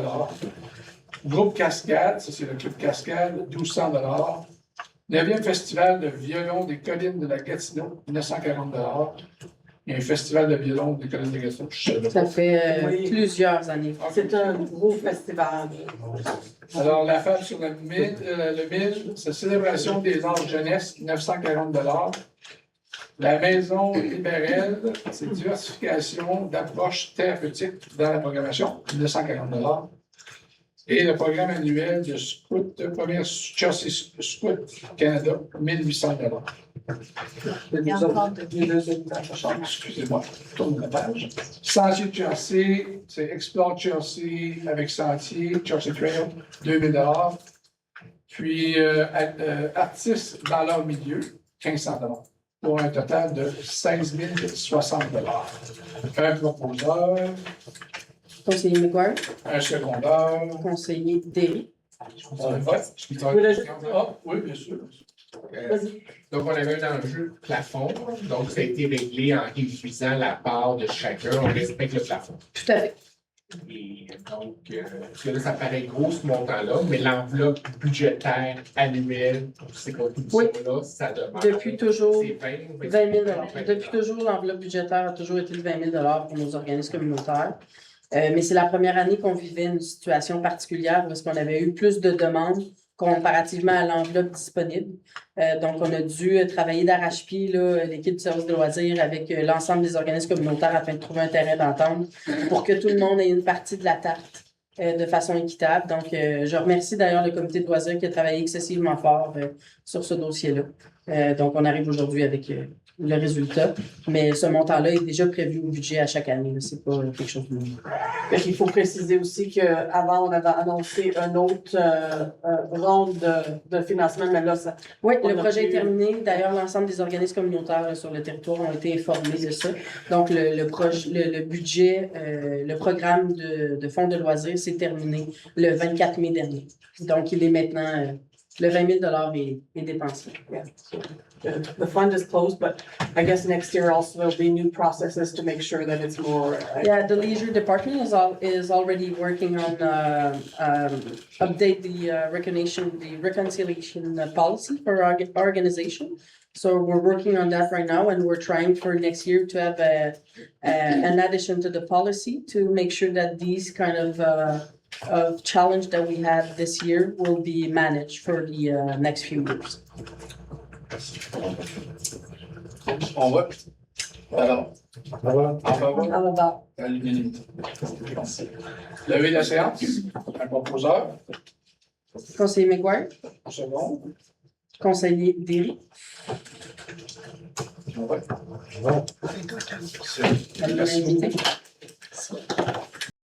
Groupe Cascade, ça c'est le club Cascade, 1200 9e festival de violon des collines de la Gatineau, 940 Il y a un festival de violon des collines de la Gatineau, je sais pas. Ça fait Oui. plusieurs années. C'est un gros festival. Alors, la femme sur le 1000, c'est célébration des arts jeunesse, 940 La maison libérale, c'est diversification d'approches thérapeutiques dans la programmation, 940 Et le programme annuel de Scout, premier Chelsea Scout Canada, 1800 Il y a encore de- Excusez-moi, je tourne la page. Sentier de Chelsea, c'est Explore Chelsea avec Sentier, Chelsea Trail, 2000 Puis artistes dans leur milieu, 1500 pour un total de 16 060 Un proposeur, Conseiller McGuire. un secondaire, Conseiller Derry. un vote. Oui, bien sûr. Donc, on avait un enjeu plafond, donc ça a été réglé en réduisant la part de chacun, on respecte le plafond. Tout à fait. Et donc, parce que là, ça paraît gros ce montant-là, mais l'enveloppe budgétaire annuelle, c'est pas tout Oui. ça, là, ça demeure. Depuis toujours, C'est 20 000 Depuis toujours, l'enveloppe budgétaire a toujours été de 20 000 pour nos organismes communautaires. Mais c'est la première année qu'on vivait une situation particulière parce qu'on avait eu plus de demandes comparativement à l'enveloppe disponible. Donc, on a dû travailler d'arrache-pied, l'équipe du service de loisirs, avec l'ensemble des organismes communautaires afin de trouver un terrain d'entente pour que tout le monde ait une partie de la tarte de façon équitable. Donc, je remercie d'ailleurs le comité de loisirs qui a travaillé excessivement fort sur ce dossier-là. Donc, on arrive aujourd'hui avec le résultat. Mais ce montant-là est déjà prévu au budget à chaque année. C'est pas quelque chose de nouveau. Il faut préciser aussi qu'avant, on avait annoncé un autre ronde de financement, mais là, ça. Oui, on le a projet est pu- terminé. D'ailleurs, l'ensemble des organismes communautaires là, sur le territoire ont été informés de ça. Donc, le budget, le programme de fonds de loisirs s'est terminé le 24 mai dernier. Donc, il est maintenant, le 20 000 est dépensé. Yeah. The fund is closed, but I guess next year also there'll be new processes to make sure that it's more. Yeah, the leisure department is already working on update the reconciliation policy for our organization. So we're working on that right now, and we're trying for next year to have an addition to the policy to make sure that these kind of challenge that we had this year will be managed for the next few years. On vote. Alors, Alors, en faveur, How about à l'unanimité. Lever la séance. Un proposeur, Conseiller McGuire, un second. Conseiller Derry, On vote. voilà. à l'unanimité.